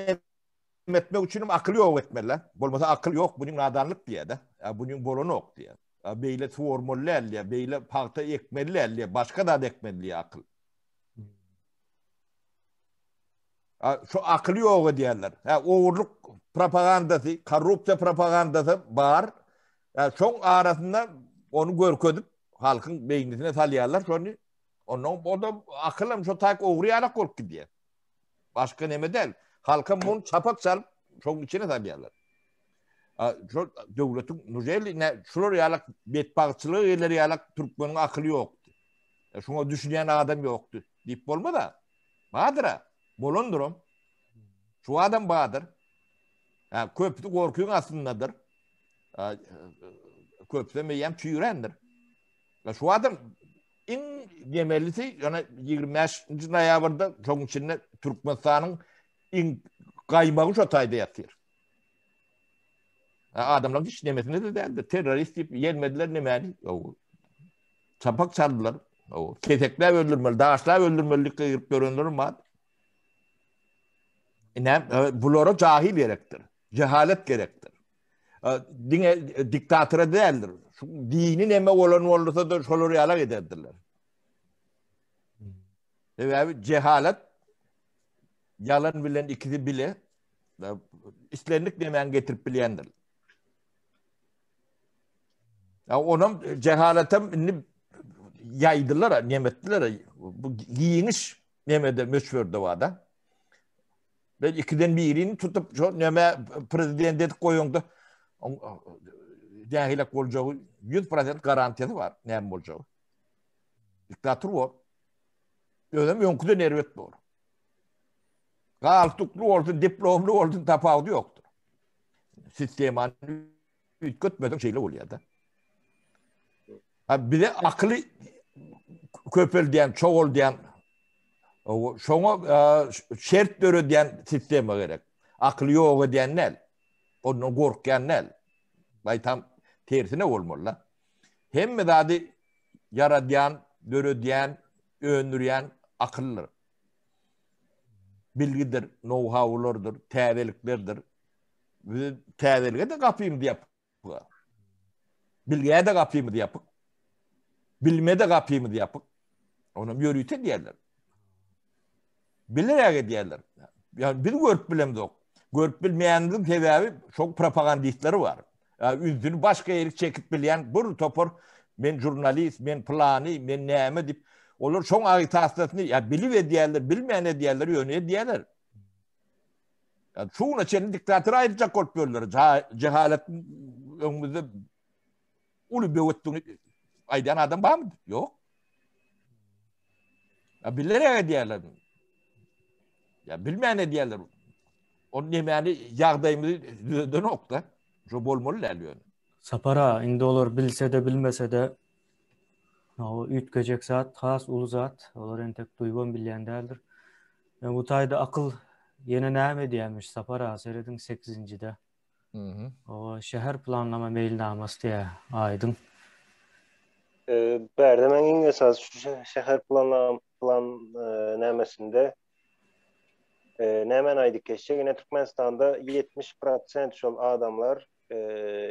Speaker 3: etmek için akıl yok etmeliler. Olmasa akıl yok, bunun nadanlık diye de. Bunun bolonu yok diye. Beyle formüllerle, beyle parta ekmelilerle, başka da ekmeliye akıl. Şu akıl yok diyorlar. Oğurluk propagandası, korrupsiya propagandası var. Son arasında onu görködüp halkın beynine salıyorlar. Sonra o da akılım şu tak oğruyarak olup gidiyor. Başka neme değil. Halkın bunu çapak salıp çok içine salıyorlar. Şu devletin nüzeli şular yalak betbağçılığı ileri yalak Türkmenin akılı yoktu. Şuna düşünen adam yoktu. Deyip olma da. Bahadır ha. Bolondurum. Şu adam bahadır. Köpütü korkuyun aslındadır. Köpütü meyyem tüyürendir. Şu adam en gemelisi yani 25. noyabrda çok içinde Türkmenistan'ın en kaymağı şu tayda yatıyor. Adamlar hiç demesine de değildir. Terörist deyip gelmediler nemeli. Çapak çaldılar. Ketekler öldürmeli, dağışlar öldürmelilik kıyıp görünür mü? Bunlara cahil gerektir. Cehalet gerektir. Diktatöre değildir. Dinin eme olan olursa da şoları yalak ederdirler. Cehalet yalan bilen ikisi bile İslamlık demeyen getirip bilendir. Onun cehaletem yaydılar, nimettiler. Bu giyiniş nemede meşhurdu vada. Ben ikiden birini tutup neme prezident dedik koyundu. Cahilek olacağı 100% garantiyası var. Nem olacağı. Diktatör var. Öyle yonkuda nervet doğru. Kaltuklu olsun, diplomlu olsun tafavdı yoktur. Sistemanı ütkötmeden şeyle oluyor da. Bir de akıllı köpel diyen, çoğul diyen, şuna şert dörü diyen sisteme gerek. Akıllı yok diyen nel. Onun korkuyan nel. Bay tam tersine olmalı. Hem mi daha yara diyen, dörü diyen, öndüren akıllı. Bilgidir, know-how'lardır, teveliklerdir. Tevelike de kapıyım diye yapık. Bilgiye de kapıyım diye yapık. Bilmeye de kapıyım diye yapık. Onu yürüyte diyorlar. Bilerek diyorlar. Yani bir görüp bilem de yok. Görüp bilmeyenlerin sebebi çok propagandistleri var. Yani yüzünü başka yeri çekip bilen bir topur ben jurnalist, ben plani, ben neyme deyip olur çok agitasını ya bilive diyorlar, bilmeyene diyorlar, yöneye diyorlar. Yani çoğuna çenin diktatörü ayrıca korkuyorlar. Cehaletin önümüzde ulu bevettiğini aydan adam var mı? Yok. Bilerek diyorlar. Ya bilmeyen diyorlar. Onun yemeğini yağdayımızı düzeden okta. Şu bolmalı lerliyor.
Speaker 2: Sapara indi olur bilse de bilmese de o ütkecek zat, has ulu zat. Olar entek duygun bilyen derdir. Bu tayda akıl yeni näme diýermiş Sapara seredin 8-de. O şehir planlama mailnamasy diye aydın.
Speaker 1: Berdemen iň esas şu şäher plan nämesinde nämen aýdyk geçecek. Ine Türkmenistanda 70% şol adamlar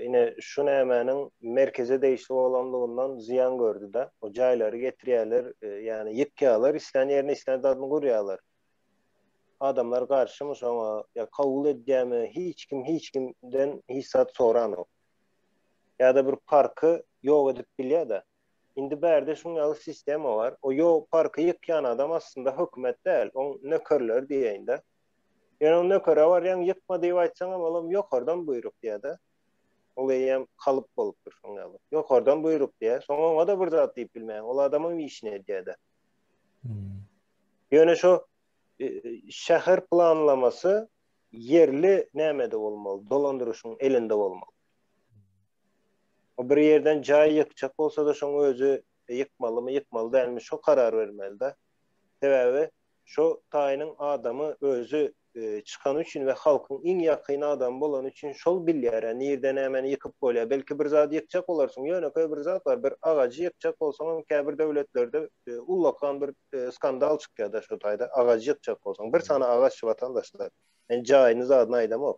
Speaker 1: ine şu nämenin merkeze değişik bolanlygyndan ziyan gördü da. O jaýlary getirýärler, ýani ýetkiýärler, islen ýerine islen adyny gurýarlar. Adamlar karşıma sonra ya kabul edeceğimi hiç kimden hissat soran o. Ya da bir parkı yok edip biliyor da. Indi berde şunyalı sistemi var. O yok parkı yıkayan adam aslında hükümet değil. O nökerler diyeyinde. Yani o nökere var yani yıkma diye açsan ama oğlum yok oradan buyruk diye de. Olayım kalıp bolup bir şunyalı. Yok oradan buyruk diye. Sonra ona da bir zat deyip bilmeyen. O adamın işine diye de. Yani şu şehir planlaması yerli nämede bolmaly, dolandırışın elinde bolmaly. O bir yerden jaý yıkacak olsa da şoň özü yıkmalymy, yıkmaly dälmi şo karar vermeli de. Sebäbi şo taýynyň adamı özü çıkan üçin ve halkyň iň ýakyn adam bolan üçin şol bilýär. Nerede nämeni yıkıp bolýar. Belki bir zat yıkacak olarsın. Ýöne bir zat var. Bir agacı yıkacak bolsaň käbir döwletlerde ullakan bir skandal çykýar da şo taýda agacı yıkacak bolsaň. Bir sana agaç vatandaşlar. Jaýyny zadyny aýdam o.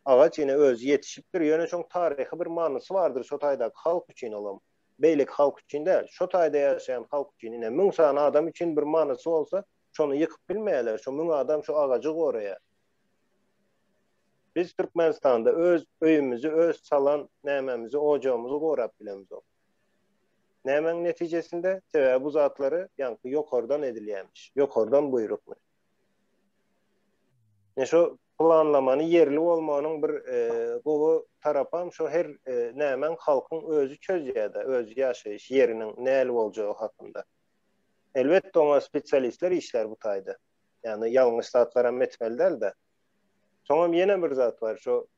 Speaker 1: Agaç ýene özü ýetişipdir. Ýöne şoň taryhy bir manysy bardyr şo taýda halk üçin olam. Beýlik halk üçin däl. Şo taýda ýaşaýan halk üçin ine 1000 sana adam üçin bir manysy bolsa şonu yıkıp bilmeýärler. Şo 1000 adam şu agacı goraýar. Biz Türkmenistanda öz öýümüzi, öz salan nämemizi, ocağımızı gorap bilemiz o. Nämeň netijesinde sebäbi bu zatlary ýanky ýokardan edilýärmiş. Ýokardan buyrukmy. Ne şu planlamany yerli bolmanyň bir gowy tarapam şu her nämen halkyň özü çözýär-de, öz ýaşaýyş ýeriniň näli boljagy hakynda. Elbette ona spesialistler işler bu taýda. Yani ýalňyş zatlara metmelder de. Soňra ýene bir zat var şu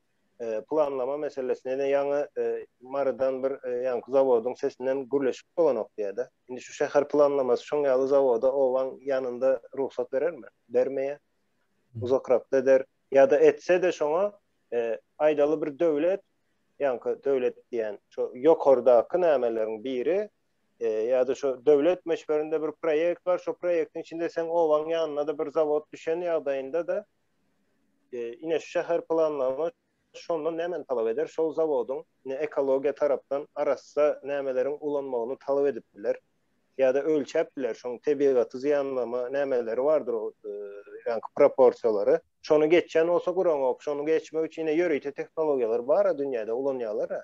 Speaker 1: planlama meselesine ýaňy maradan bir ýanky zawodyň sesinden gürleşip bolan okdiýada. Indi şu şäher planlamasy şoň ýaly zawoda owan ýanynda ruhsat berermi? Bermeýär. Uzakrapda der. Ya da etse de şoňa aýdaly bir döwlet, ýanky döwlet diýen şu ýokardaky nämeleriň biri ya da şu döwlet meşberinde bir proýekt var, şu proýektiň içinde sen owan ýanyna da bir zawod düşen ýagdaýynda da ine şu şäher planlama şondan nämen talap eder? Şol zawodyň ekologiýa tarapdan arassa nämeleriň ulanmagyny talap edipdiler. Ya da ölçepdiler. Şoň tebigaty ziyanlama nämeleri bardyr o ýanky proporsiýalary. Şonu geçen olsa guramok, şonu geçmek üçin ine ýöreýte tehnologiýalar bar dünýäde ulanýarlar.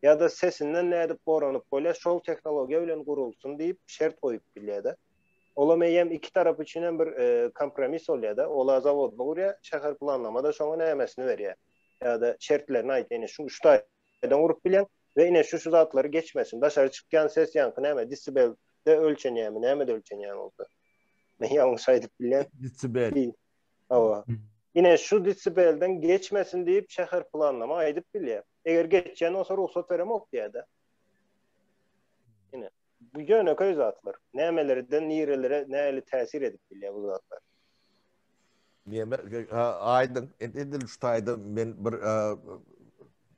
Speaker 1: Ya da sesinden ne edip boranyp bolýar, şol tehnologiýa bilen gurulsun diýip şert goýup bilýär-de. Ola meýem iki tarap üçin bir kompromis bolýar-da. Ola zawodny gurýar, şäher planlamada şoňa nämesini berýär. Ya da şertlerini aýtýan şu taýdan gurup bilýän we ine şu zatlary geçmesin. Daşary çykýan ses ýanky näme desibel de ölçenýärmi, näme de ölçenýär bolsa. Men ýalňyş aýdyp bilýän.
Speaker 3: Desibel.
Speaker 1: Awa. Ine şu desibelden geçmesin diýip şäher planlama aýdyp bilýär. Eger geçen olsa ruhsat veremok diýär-de. Ine bu ýöne zatlar. Nämelerden nirelere näli täsir edip bilýär bu zatlar.
Speaker 3: Aydın, edil şu taýda men bir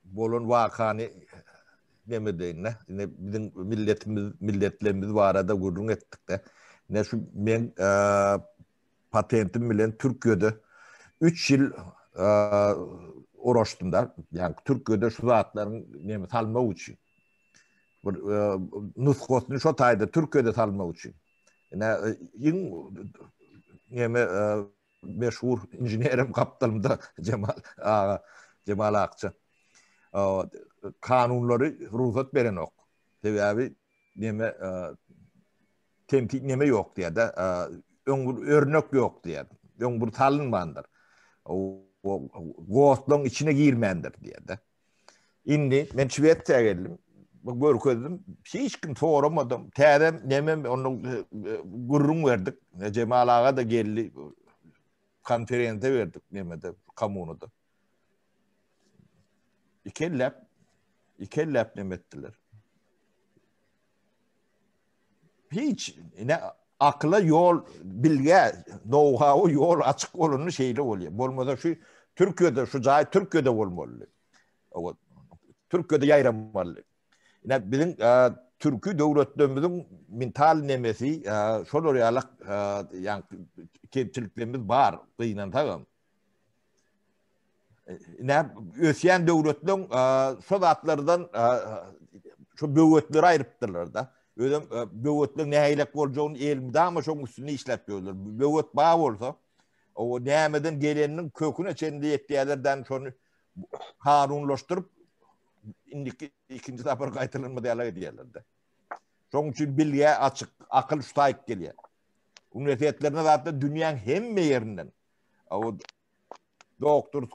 Speaker 3: bolan wakany neme deýin, ne bizim milletlerimiz barada gurrun etdik de. Ne şu men patentim bilen Türkiýede 3 ýyl uğraştım da. Yani Türkiýede şu zatlaryň neme salmak üçin. Bir nusxasyny şu taýda Türkiýede salmak üçin. Neme meşhur injinerim kaptalımda Cemal Akça. Kanunları ruhsat beren ok. Sebäbi neme temtik neme yok diye de örnek yok diye. Öňbür salınmandyr. Gostlong içine girmendir diye de. Indi men Şwetsiýa geldim. görkedim. Hiç kim soramadım. Täzem nemem onu gurrun verdik. Cemal Ağa da geldi. Konferansa verdik nemede kamuonuda. İkellep nemettiler. Hiç ne akla yol bilge know-how yol açık olunu şeyle oluyor. Bolmada şu Türkiye'de şu cay Türkiye'de olmalı. O Türkiye'de yayramalı. Ne bizim Türkiye devletlerimizin mental nemesi şol orayalak yani kemçiliklerimiz var kıyınan tamam. Ne ösyen devletlerin şu zatlardan şu böğütleri ayırıptırlar da. Öyle böğütlerin ne haylak olacağını elimde ama çok üstüne işletiyorlar. Böğüt bağ olsa o neyemeden geleninin köküne çendi yetkilerden sonra kanunlaştırıp ikinci sefer kayıtlanma diyorlar diyorlardı. Onun için bilgiye açık, akıl ustayık geliyor. Üniversitelerine zaten dünyanın hem yerinden o doktor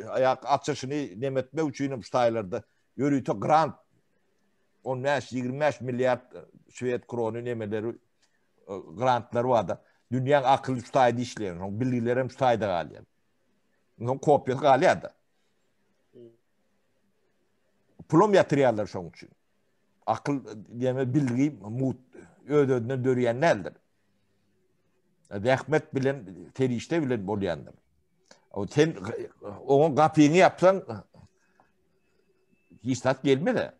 Speaker 3: ayak açışını nemetme uçuyla ustaylarda yürüyte grant 15-25 milyar Şved kronu nemeleri grantları var da dünyanın akıl ustaydı işleyen. Bilgilerim ustaydı galiba. Onun kopyası galiba da. Plom yatırıyorlar şunun için. Akıl deme bilgi ödödüne dörüyen neldir? Rahmet bilen terişte bilen bolyandır. O sen onun kapıyını yapsan hiç tat gelmedi.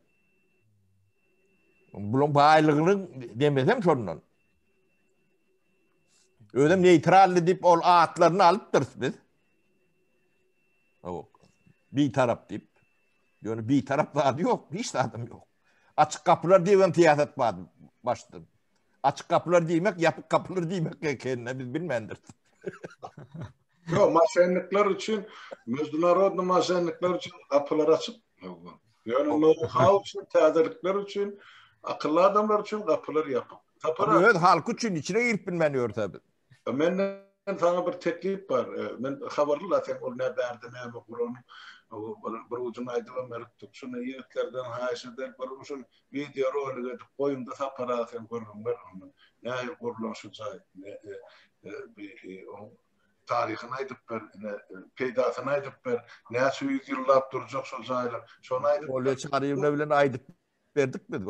Speaker 3: Bunun bağlılığının demesem şundan. Ödem neytralli deyip ol ağıtlarını alıp dursun biz. Bir taraf deyip. Yani bir taraf vardı yok. Hiç tadım yok. Açık kapılar diye siyaset vardı başladım. Açık kapılar demek, yapık kapılar demek kendine biz bilmendir.
Speaker 4: Yok, maşenlikler için, международный maşenlikler için kapılar açık. Yani know-how için, tedalikler için, akıllı adamlar için kapılar yapıp.
Speaker 3: Evet, halk için içine girip bilmeniyor tabii.
Speaker 4: Ben sana bir teklif var. Ben haberli sen o ne derdi ne kurun. Bir ucun aydı ve meraktık. Şunu yiğitlerden haşeder. Bir ucun video rolü koyunda sapara sen kurun. Ne kurulun şu cay. Tarihini aydıp ver, peydasını aydıp ver, ne şu yüzyıllap duracak şu caylar. Şunu aydıp ver.
Speaker 3: Öyle çıkarayımda bile aydıp verdik mi?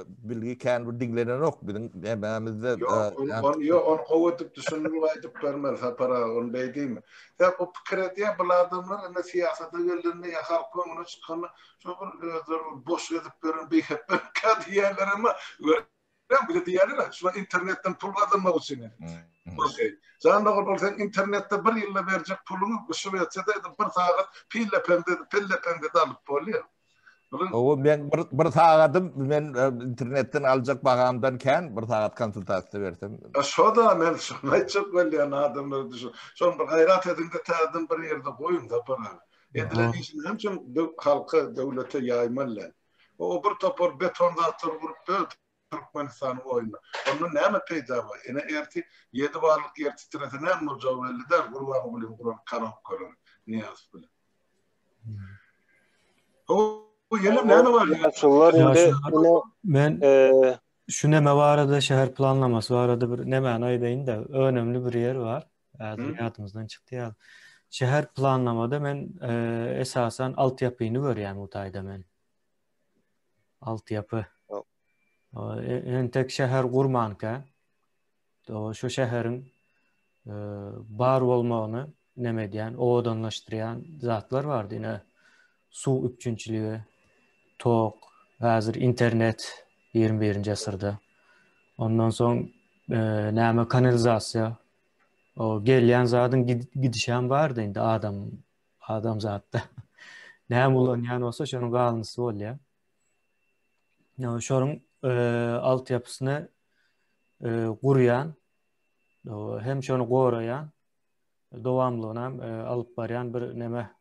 Speaker 3: Bilgi kendi dinlenen yok. Bizim emeğimizde...
Speaker 4: Yok, onu kovadık düşünülü aydıp vermez. Para, onu değil mi? Ya o krediye bu adamlar ne siyasete geldiğinde ya halkın onu çıkanı boş edip verin bir hep kadiyeler ama bir de diğerler şu internetten pul kazanmak için. Okey. Sen de olsan internette bir yılla verecek pulunu Şubat'ta bir saat pille pende alıp oluyor.
Speaker 3: O ben bir saatim ben internetten alacak bağımdan ken bir saat konsultasyon versem.
Speaker 4: Şu da ben şuna çok belli adamlar düşün. Son bir gayret edin de tadın bir yerde koyun da para. Edilen işin hem için halka devlete yaymalı. O bir topor betonda atır vurup Türkmenistan oyunu. Onun ne mi peyda var? Yine erti 7 varlık yer titretine mi mücavvelli der? Kurban olayım, Kurban karanlık korur. Niyaz bile. O yine ne var?
Speaker 2: Ben şu neme var arada şehir planlaması var arada bir neme anayda da önemli bir yer var. Hayatımızdan çıktı ya. Şehir planlamada ben esasen altyapıyı görüyorum Utay'da ben. Altyapı. En tek şehir kurmanka. Şu şehrin bar olmağını neme diyen, oğdanlaştıran zatlar vardı yine. Su üçüncülüğü, tok, hazır internet 21. asırda. Ondan sonra neme kanalizasyon. O gelen zaten gidişen vardı indi adam zatta. Neme olan yani olsa şunun kalıntısı oluyor. Şunun altyapısını kuruyan, hem şunu koruyan, devamlığına alıp barayan bir neme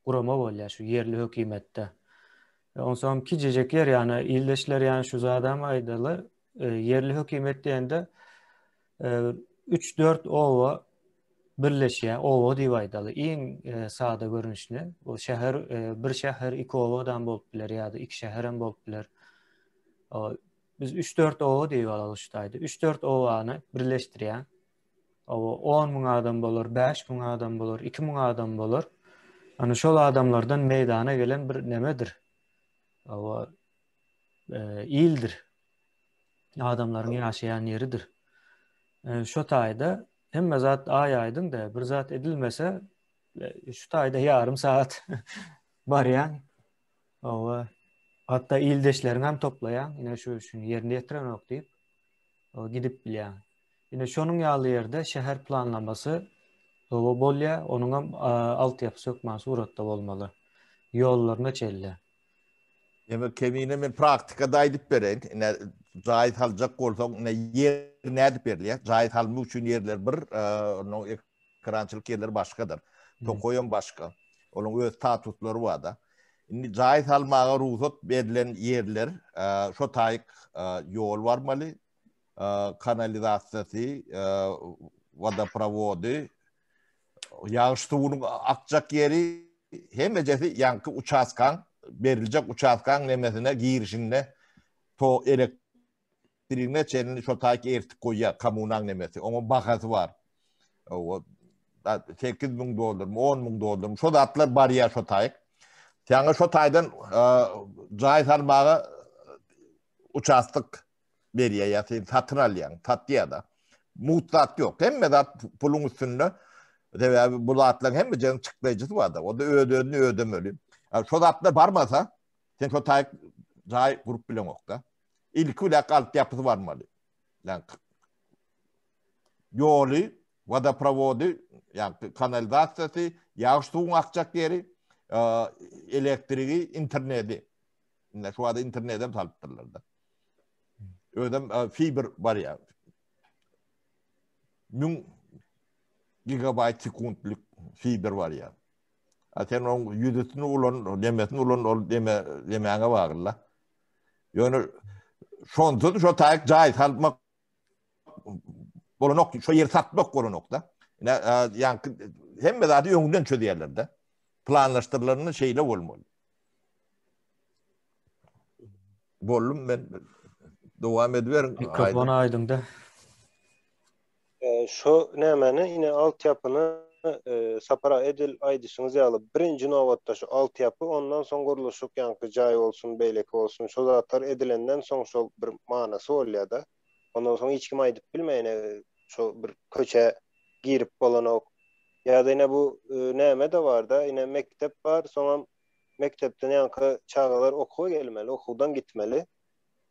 Speaker 2: kurama oluyor şu yerli hükümette. Ondan sonra kicecek yer yani ildeşler yani şu zadam aydalı yerli hükümet diyende 3-4 ova birleşýär, owo diýip aýdaly. Iň sada görünüşli. O şäher bir şäher iki owodan bolup biler ýa-da iki şäher hem bolup biler. Biz 3-4 owo diýip alalyşdaýdy. 3-4 owany birleşdirýär. Owo 10 000 adam bolar, 5 000 adam bolar, 2 000 adam bolar. Ana şol adamlardan meydana gelen bir nemedir. Owo ildir. Adamlaryň ýaşaýan ýeridir. Şo taýda hemme zat aýaýdyň da bir zat edilmese şu taýda yarım saat barýan. Owa hatta ildeşlerini hem toplayan, yine şunu yerine getiren diýip gidip bilýän. Yine şonun ýaly ýerde şäher planlamasy owa bolýa, onuň hem altyapy sökmän suratda bolmaly. Ýollaryna çelle.
Speaker 3: Demek kemine men praktikada aýdyp beren, jaýat haljak bolsaň, yer nädip berýär? Jaýat halmy üçin yerler bir, no ekrançylyk yerler başgadyr. Tokoýan başga. Olaň öz statutlary barda. Indi jaýat halmaga ruhsat berilen yerler, şo taýyk ýol barmaly, kanalizasiýasy, vodoprovody, ýağış suwunyň akjak yeri hemmejesi ýanky uçaskan, beriljek uçaskan nemesine girişinde to elektriğine çelini şo taýyk ertik goýýar kommunal nemesi. Oňa bahasy bar. O $8,000, $10,000, şo zatlar barýar şo taýyk. Täňe şo taýdan jaý salmagy uçaslyk berýär ýa-da satyn alýan, tatýada. Muhtat ýok. Hemme zat puluň üstünde däwä bu zatlaryň hemme jany çykdyjy barda. O da ödönni ödemeli. Şo zatlar barmasa, sen şo taýyk jaý gurup bilen okda. İlki ulak altyapysy barmaly. Yani ýoly, vodoprovody, yani kanalizasiýasy, ýağış suwuň akjak yeri, elektrigi, interneti. Şu wada internetem salypdyrlar da. Ödem fiber bar ya. 1000 gigabayt sekundlik fiber var ya. Sen onun yüzüsünü ulan, demesini ulan, demeğine bağırlar. Yani şonsun, şo taýyk jaýat halmak bolanok, şo yer satmak bolanokda. Yani hemme zady öňünden çödýärler de. Planlaşdyrlaryny şeýle bolmaly. Bollum ben dowam ediberim.
Speaker 2: Mikrofon aýdyňda.
Speaker 1: Şo nämeni ine altyapyny sapara edil aýdyşyňyz ýaly birinji nowatda şu altyapy, ondan soň guruluşyk ýanky jaý bolsun, beýleki bolsun, şo zatlar edilenden soň şol bir manasy bolýar da. Ondan soň hiç kim aýdyp bilmeýän şo bir köçe girip bolanok. ýa-da ine bu näme de bar da, ine mektep bar, soňam mektepden ýanky çağalar okuwa gelmeli, okuwdan gitmeli.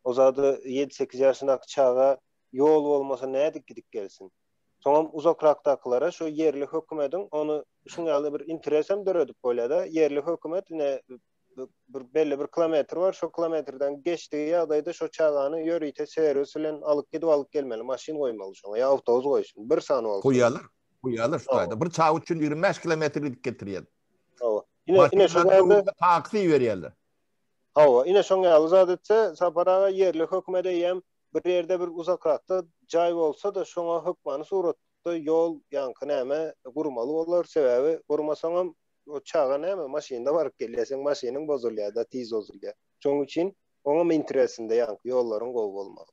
Speaker 1: O zady 7-8 ýaşyndaky çağa ýol bolmasa nädik gidip gelsin. Soňam uzakrakdaklara şu yerli hökümetiň onu şuňaly bir interesem döredip bolýar da, yerli hökümet ine bir belli bir kilometr var, şu kilometrden geçdiği ýagdaýda şu çağany ýörüýte servis bilen alyp gelmeli, maşyn goýmaly şoňa, ýa awtobus goýsun. Bir sany bolsun.
Speaker 3: Goýýarlar şu taýda. Bir çağ üçin 25 kilometr gidip getirýär.
Speaker 1: Hawa. Ine şu zady
Speaker 3: taksy berýärler.
Speaker 1: Hawa, ine şoňa zadetse saparaga yerli hökümet eýem bir ýerde bir uzakrakda jaý bolsa da şoňa hökmany suratda ýol ýanky näme gurmaly bolar. Sebäbi gurmasaňam o çağa näme maşynda baryp gelýärsiň, maşynyň bozulýar da tiz bozulýar. Şoň üçin oňa interesinde ýanky ýollaryň gowy bolmaly.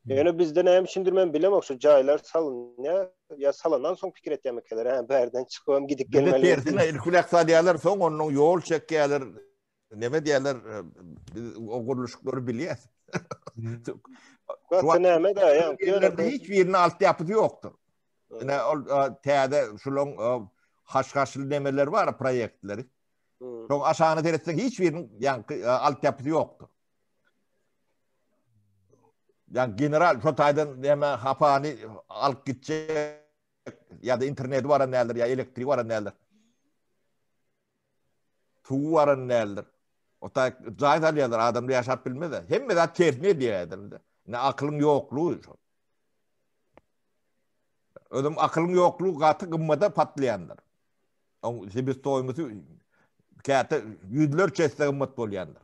Speaker 1: Yani bizde näme şindirmen bilemok şu jaýlar salynýar, ýa salandan soň pikir etýänmekeler, berden çykýan gidip gelmeli.
Speaker 3: Berdine ilkulak sadýalar soň onuň ýol çekýärler. Neme diýerler, o guruluşlary bilýär.
Speaker 1: Şu näme da ýa-ni
Speaker 3: hiç birine altyapy ýokdur. Ine täze şulan haşhaşly nemeler bar, proyektleri. Şoň aşagyna teretseň hiç birinin ýanky altyapy ýokdur. Yani general şu taýdan näme hapany alyp gitjek, ýa-da internet baran näler, ýa elektrik baran näler. Tuw baran näler. O taýyk jaý alýarlar, adamdy ýaşap bilmedi. Hemme zat tersine diýerler. Ne aklyň ýoklugy şu. Ödüm aklyň ýoklugy gaty gymmada patlaýanlar. O sebep toýmysy käte ýüzlerçe gymmat bolýanlar.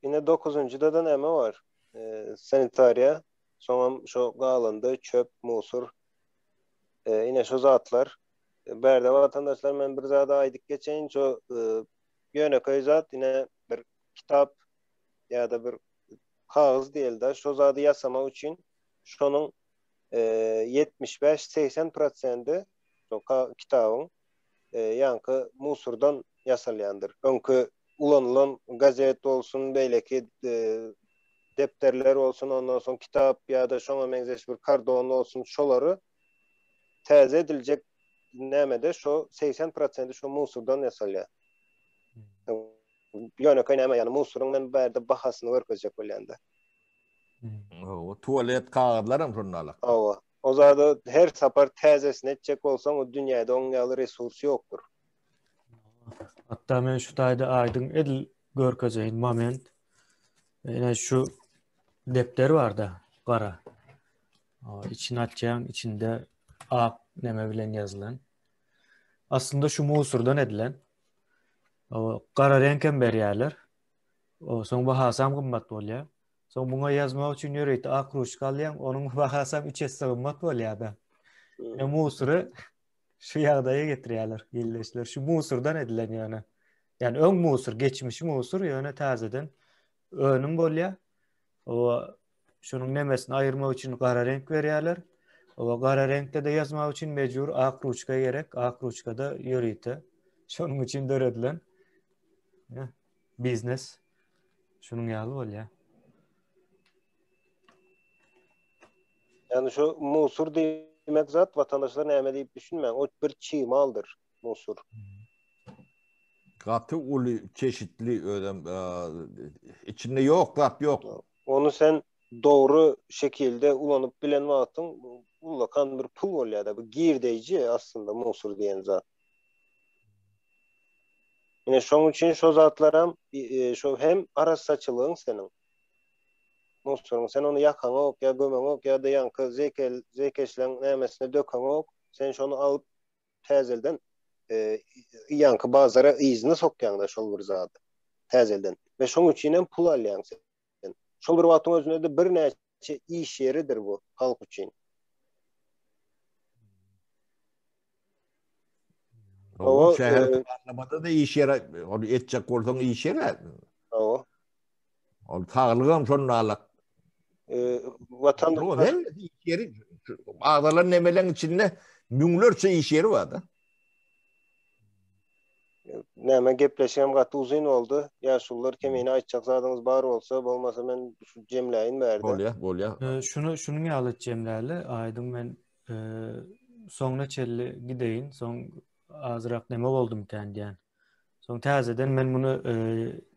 Speaker 1: Yine 9-da da näme var? Sanitariya. Soňam şo galandy çöp, musur, ine şo zatlar. Berde vatandaşlar men bir zada aýdyp geçeň şo ýöneköý zat ine bir kitap ýa-da bir kağız diýildi. Şo zady ýasamak üçin şonuň 75-80% şo kitabyň ýanky musurdan ýasalýandyr. Öňkü ulanylan gazet bolsun, beýleki depterler olsun, ondan soň kitap ýa-da şoňa meňzeş bir kardon olsun, şolary täze ediljek nämede şo 80% şo musurdan ýasalýar. Ýöneköý näme ýani musuryň men bärde bahasyny görkezjek bolýanda.
Speaker 3: O tuvalet kağıtlarım şunlarla.
Speaker 1: O zada her sapar täzesini etjek bolsaň o dünýäde oň ýaly resurs ýokdur.
Speaker 2: Hatta men şu taýda aýdyň edil görkezeýin moment. Ene şu depter bar da, gara. İçini açjaň, içinde ak neme bilen ýazylan. Aslında şu musurdan edilen. O gara reňkem berýärler. O soň bahasam gymmat bolýar. Soň buňa ýazmak üçin ýöreýdi ak ruçka alýan, onuň bahasam 3 hesse gymmat bolýar. Musury şu ýagdaýa getirýärler, ýyldaşlar. Şu musurdan edilen ýöne. Yani öň musur, geçmiş musur ýöne täzeden önüm bolýar. O şunun nemesini aýyrmak üçin gara renk berýärler. O gara renkde de ýazmak üçin mejbur ak ruçka gerek. Ak ruçkada ýöreýdi. Şonuň üçin döredilen biznes şunun ýaly bolýar.
Speaker 1: Yani şu musur diýmek zat vatandaşlar näme diýip düşünmäň. O bir çiğmaldır musur.
Speaker 3: Katı ulu çeşitli ödem içinde yok, kat yok.
Speaker 1: Onu sen doğru şekilde ulanyp bilen wagtyň ulakan bir pul bolýar-da. Bu girdeýji aslında musur diýen zat. Ine şoň üçin şo zatlaram şo hem arasaçylygyň seniň musuryň sen onu ýakaň ok ýa gömeň ok ýa-da ýanky zekeşleň nämesine dökeň ok sen şonu alyp täzelden ýanky bazara izni sokýanda şol bir zat täzelden we şoň üçin pul alýan sen. Şol bir wagtyň özünde de bir näçe iş ýeridir bu halk üçin.
Speaker 3: O şäher parlamentada da iş ýeri, onu etjek bolsaň iş ýeri.
Speaker 1: O
Speaker 3: tağlygam şonlarla.
Speaker 1: Vatandaşlar
Speaker 3: iş ýeri ağdalar nemeleň içinde müňlerçe iş ýeri bar da.
Speaker 1: Näme gepleşýän gaty uzun boldy. Ýaşullar kemini aýtjak zadyňyz bar bolsa, bolmasa men şu jemläýin bärde.
Speaker 3: Bolýar.
Speaker 2: Şunu ýaly jemläli, aýdyň men soňra çelli gideýin, soň azrak neme boldum diýen. Soň täzeden men muny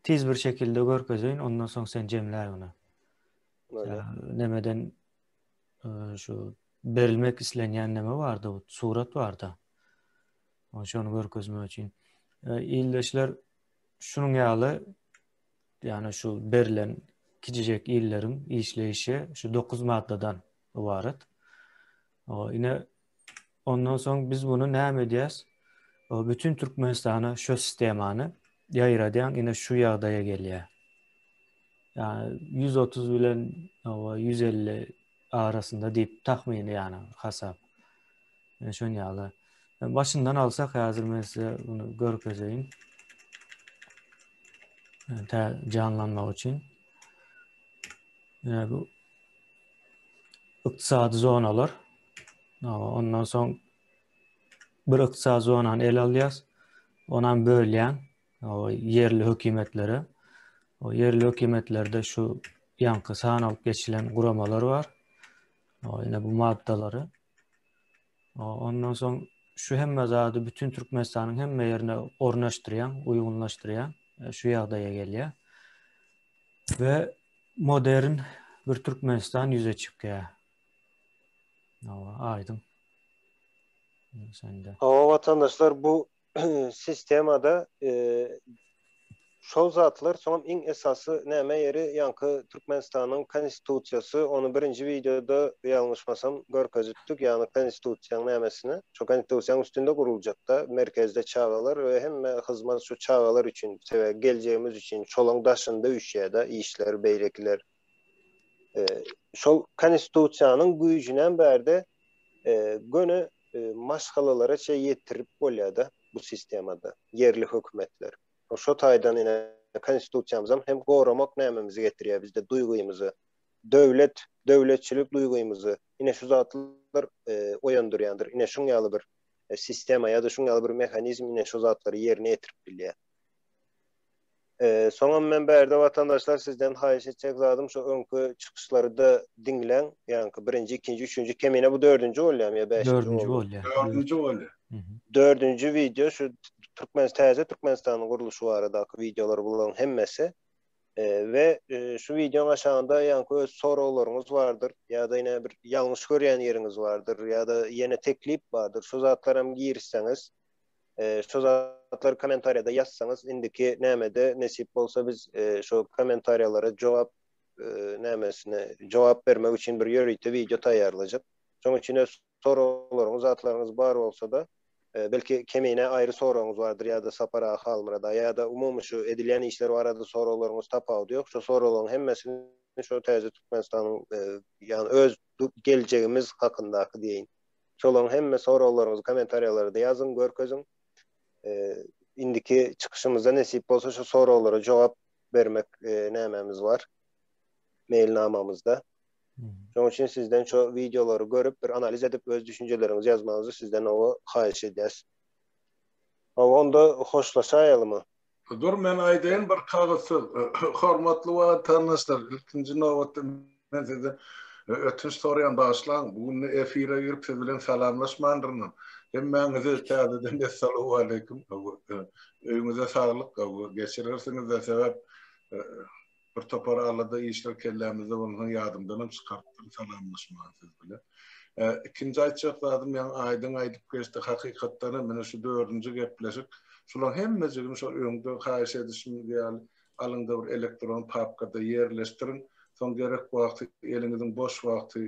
Speaker 2: tiz bir şekilde görkezeýin, ondan soň sen jemläýin onu. Nemeden şu berilmek islenýän neme bardy, bu surat bardy. Şonu görkezmek üçin. İldeşler şunun ýaly yani şu berilen kiçijek illerin işleyişi şu 9 maddadan ibaret. Ine ondan soň biz bunu näme diýäs? Bütün Türkmenistana şu sistemany ýaýradýan ine şu ýagdaýa gelýär. Yani 130 bilen 150 arasında diýip tahmini yani hasap. Şonu ýaly. Başından alsak hazır men size bunu görkezeýin. Canlanmak üçin. Yani bu ykdysady zonalar. Ondan soň bir ykdysady zonany ele alýas. Onan bölýän yerli hökümetlere. O yerli hökümetlerde şu ýanky sanalyp geçilen guramalar bar. Ýene bu maddalary. Ondan soň şu hemme zady bütün Türkmenistanyň hemme ýerine ornaşdyrýan, uýgunlaşdyrýan şu ýagdaýa gelýär. Ve modern bir Türkmenistan ýüze çykýar. Aýdym. Sende.
Speaker 1: Vatandaşlar bu sistemada şol zatlar soňam iň esasy näme ýeri ýanky Türkmenistanyň konstitusiýasy, onu birinji videoda ýalňyşmasam görkezitdik, ýani konstitusiýanyň nämesini. Şo konstitusiýanyň üstünde guruljak-da, merkezde çagalar we hemme hyzmat şu çagalar üçin, geleceğimiz üçin, şolaň daşynda üşýär-de işler, beýlekler. şol konstitusiýanyň güýjünden berde gönü maşgalalara ýetirip bolýar bu sistemada yerli hökümetler. Şo taýdan ine konstitusiýamyzam hem goramak nämemizi getirýär bizde duýgymyzy, döwletçilik duýgymyzy ine şu zatlar oýandyrýandyr. Ine şuň ýaly bir sistema ýa-da şuň ýaly bir mehanizm ine şu zatlary ýerine ýetirip bilýär. Soňam men berde watandaşlar sizden haýyş etjek zadym şu öňkü çykyşlary da diňlen, ýani birinji, ikinji, üçüncü kemine bu 4-nji bolýar ýa 5-nji
Speaker 2: bolýar.
Speaker 4: 4-nji bolýar.
Speaker 1: 4-nji video şu Türkmenistanyň guruluşy baradaky videolar bolan hemmesi ve şu videonun aşağında ýani öz sorawlaryňyz bardyr ýa-da ine bir ýalňyş görýän ýeriňiz bardyr ýa-da ýene teklip bardyr. Şu zatlara hem girseniz şu zatlar komentariyada yazsanız indiki nämede nesip bolsa biz şu komentaryalara cevap vermek için bir ýöriýte video taýýarlajak. Şoň üçin sorawlaryňyz, zatlaryňyz bar bolsa da belki kemine ayrı sorawlaryňyz bardyr ýa-da sapara halmyrada ýa-da umumy şu edilýän işler barada sorawlaryňyz tapawdy ýok. Şu sorawlaryň hemmesini şu täze Türkmenistanyň ýani öz geljegimiz hakyndaky diýin. Şolaryň hemme sorawlaryňyzy komentaryalarda ýazyn, görkezin. Indiki çıkışımızda nesip bolsa şu sorawlara cevap vermek nämemiz var. Mailnamamızda. Şoň üçin sizden şu videolary görüp bir analiz edip öz düşüncelerinizi yazmanızı sizden owa haýyş edýäs. Onda hoşlaşaýalymy?
Speaker 4: Dur men aýdaýyn bir kagysy. Hormatly watandaşlar, ilkinji nowatda men size ötünç sorayan başlaň. Bugün efire girip siz bilen salamlaşmandyrmyn. Hemmeňize täzeden assalamu alaykum. Öňüňize saglyk, geçirirsiniz de sebäp bir topar alada işler kellämizde bolan ýadymdan çykartyp salamlaşmagy siz bilen. Ikinji aýtjak zadym ýa aýdyň aýdyp geçdi hakykatdan mene şu 4-nji gepleşik. Şolar hemmejigini şol öňde haýyş edişim diýäl alynda bir elektron papkada ýerleşdirin. Soň gerek wagty eliňiziň boş wagty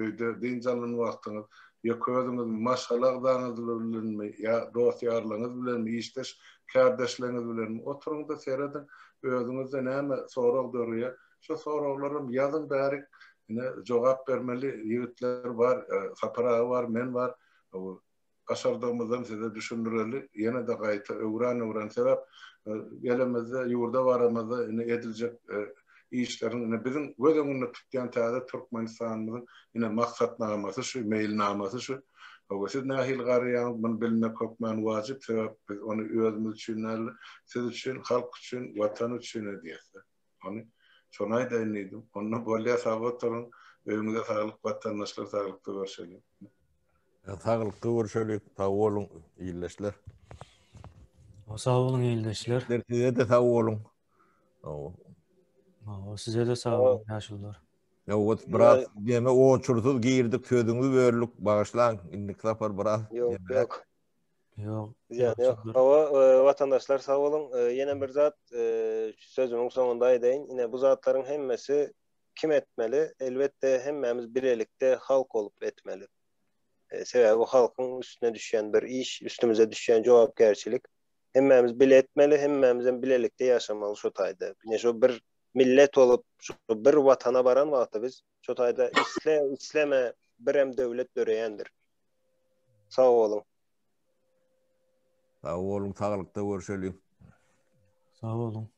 Speaker 4: öýde diňjalanyň wagtyňyz ýöközüňiz maşgalagdaňyz bilenmi ýa dosýarlaryňyz bilenmi işleş kardeşleriňiz bilenmi oturuňda seredin özüňizde näme soraw dörýär şu sorawlarym ýazyn bärik ine jogap bermeli ýigitler bar sapara var men var aşardığımızdan size düşündüreli ýene de gaýta öwran sebäp gelemizde ýurda baramyzda ediljek işlerin bizim gözüňizde tutýan täze Türkmenistanyň ine maksatnamasy şu mailnamasy şu o siz nähil garýan bunu bilmek hokman wajyp sebäp biz onu özümüz üçin siz üçin halk üçin watan üçin edýäs. Onu şonu aýdaýyn. Onu bolýa sağ turun öňüňizde saglyk watandaşlar saglyk görüşelim.
Speaker 3: Saglyk görüşelim. Sağ bolun ýyldaşlar.
Speaker 2: Sağ bolun ýyldaşlar.
Speaker 3: Size de sağ bolun.
Speaker 2: Size de sağ olun, ýaşullar.
Speaker 3: Ýa biraz deme oňçursuz girdik, sözüňizi böörlük, bagyşlaň. Indik sapar biraz.
Speaker 1: Ýok.
Speaker 2: Ýok.
Speaker 1: Watandaşlar sağ olun. Ýene bir zat sözümiň soňunda aýdaýyn. Ine bu zatlaryň hemmesi kim etmeli? Elbette hemmemiz bilelikde halk olup etmeli. Sebäbi bu halkyň üstüne düşýän bir iş, üstümize düşýän jogapkärçilik. Hemmemiz bile etmeli, hemmemizden bilelikde ýaşamaly şu taýda. Ine şu bir millet olup şu bir watana baran wagtda biz şu taýda isleme birem döwlet döreýändir. Sağ olun.
Speaker 3: Sağ olun, sağlykda görüşelim.
Speaker 2: Sağ olun.